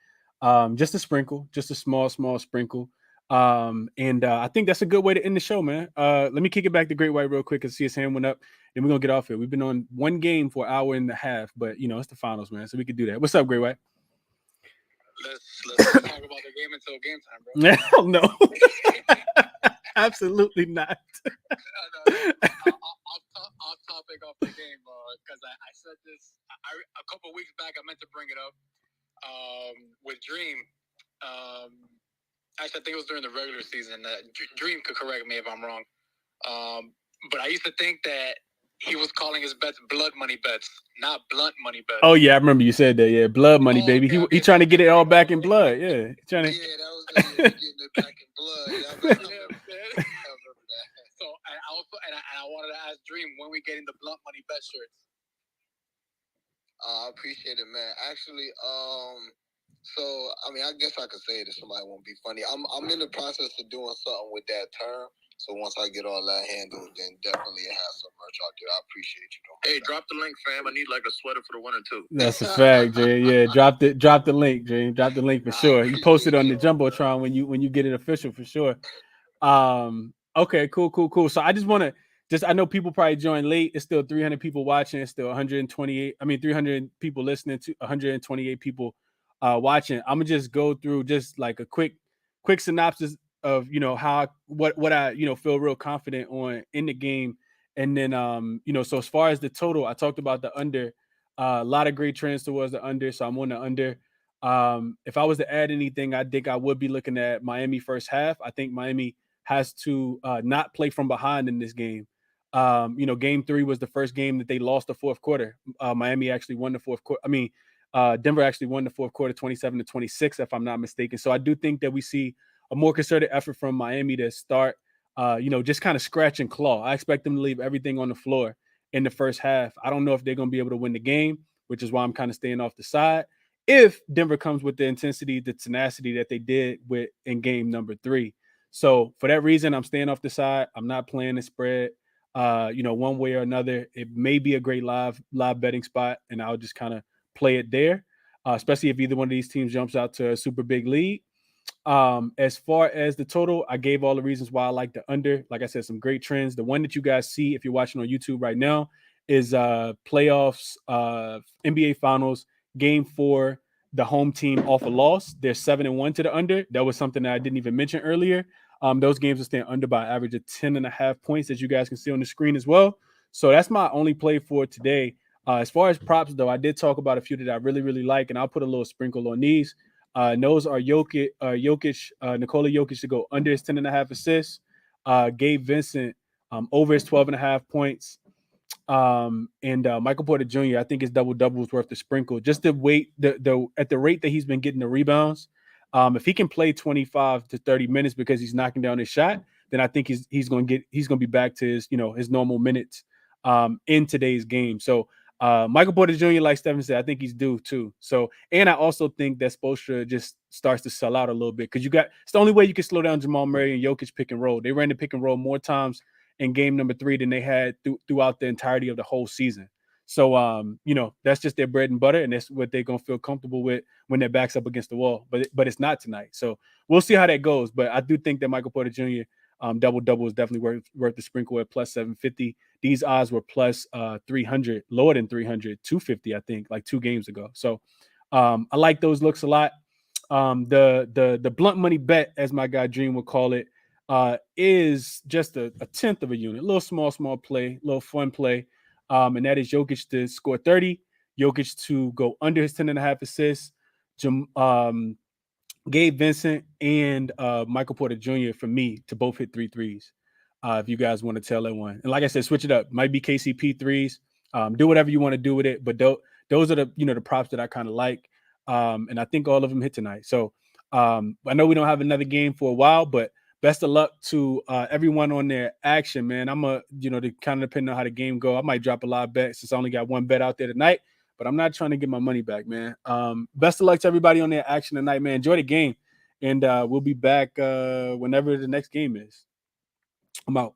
A: just a sprinkle, just a small sprinkle. And I think that's a good way to end the show, man. Let me kick it back to Great White real quick and see his hand went up. Then we're gonna get off here. We've been on one game for an hour and a half, but it's the finals, man. So we could do that. What's up, Great White?
B: Let's talk about the game until game time, bro.
A: Hell no. Absolutely not.
B: Off topic off the game, because I said this a couple of weeks back. I meant to bring it up with Dream. Actually, I think it was during the regular season. Dream could correct me if I'm wrong. But I used to think that he was calling his bets blood money bets, not blunt money bets.
A: Oh yeah, I remember you said that. Yeah, blood money, baby.
G: Okay,
A: He trying to get it all back in blood. Yeah, he trying to.
G: Yeah, that was getting it back in blood. Yeah, I remember that.
B: So I wanted to ask Dream when we getting the blunt money bet shirts.
G: I appreciate it, man. Actually, so I mean, I guess I could say it if somebody won't be funny. I'm in the process of doing something with that term. So once I get all that handled, then definitely have some merch out there. I appreciate you, though.
H: Hey, drop the link, fam. I need like a sweater for the 1 and 2.
A: That's a fact, Jay. Yeah, drop the link, Jay. Drop the link for sure. You post it on the Jumbotron when you get it official for sure. Okay, cool. So I just want to I know people probably joined late. It's still 300 people watching. It's still 128. I mean, 300 people listening to 128 people watching. I'm gonna just go through just like a quick synopsis of what I feel real confident on in the game, and then so as far as the total, I talked about the under. A lot of great trends towards the under, so I'm on the under. If I was to add anything, I think I would be looking at Miami first half. I think Miami has to not play from behind in this game. Game 3 was the first game that they lost the fourth quarter. Miami actually won the fourth quarter. Denver actually won the fourth quarter 27-26, if I'm not mistaken. So I do think that we see a more concerted effort from Miami to start, just kind of scratch and claw. I expect them to leave everything on the floor in the first half. I don't know if they're going to be able to win the game, which is why I'm kind of staying off the side. If Denver comes with the intensity, the tenacity that they did in game number 3. So for that reason, I'm staying off the side. I'm not playing the spread, one way or another. It may be a great live betting spot, and I'll just kind of play it there, especially if either one of these teams jumps out to a super big lead. As far as the total, I gave all the reasons why I like the under. Like I said, some great trends. The one that you guys see if you're watching on YouTube right now is playoffs, NBA Finals, Game 4. The home team off a loss. They're 7-1 to the under. That was something that I didn't even mention earlier. Those games are staying under by an average of 10.5 points, as you guys can see on the screen as well. So that's my only play for today. As far as props, though, I did talk about a few that I really, really like, and I'll put a little sprinkle on these. Those are Nikola Jokic to go under his 10.5 assists. Gabe Vincent over his 12.5 points. And Michael Porter Jr., I think his double was worth the sprinkle. Just the weight, at the rate that he's been getting the rebounds. If he can play 25 to 30 minutes because he's knocking down his shot, then I think he's going to be back to his normal minutes in today's game. So Michael Porter Jr., like Stephen said, I think he's due too. So, and I also think that Spoelstra just starts to sell out a little bit because it's the only way you can slow down Jamal Murray and Jokic pick and roll. They ran the pick and roll more times in game number 3 than they had throughout the entirety of the whole season. So, that's just their bread and butter, and that's what they're going to feel comfortable with when their back's up against the wall. But it's not tonight. So we'll see how that goes. But I do think that Michael Porter Jr. Double is definitely worth the sprinkle at plus 750. These odds were plus 300, lower than 300, 250, I think, like 2 games ago. So I like those looks a lot. The blunt money bet, as my guy Dream would call it, is just a tenth of a unit, a little small play, a little fun play. And that is Jokic to score 30, Jokic to go under his 10.5 assists, Gabe Vincent and Michael Porter Jr. for me to both hit 3 threes. If you guys want to tell that one. And like I said, switch it up. Might be KCP threes. Do whatever you want to do with it. But those are the props that I kind of like. And I think all of them hit tonight. So I know we don't have another game for a while, but best of luck to everyone on their action, man. I'm to kind of depending on how the game go. I might drop a lot of bets since I only got one bet out there tonight, but I'm not trying to get my money back, man. Best of luck to everybody on their action tonight, man. Enjoy the game, and we'll be back whenever the next game is. I'm out.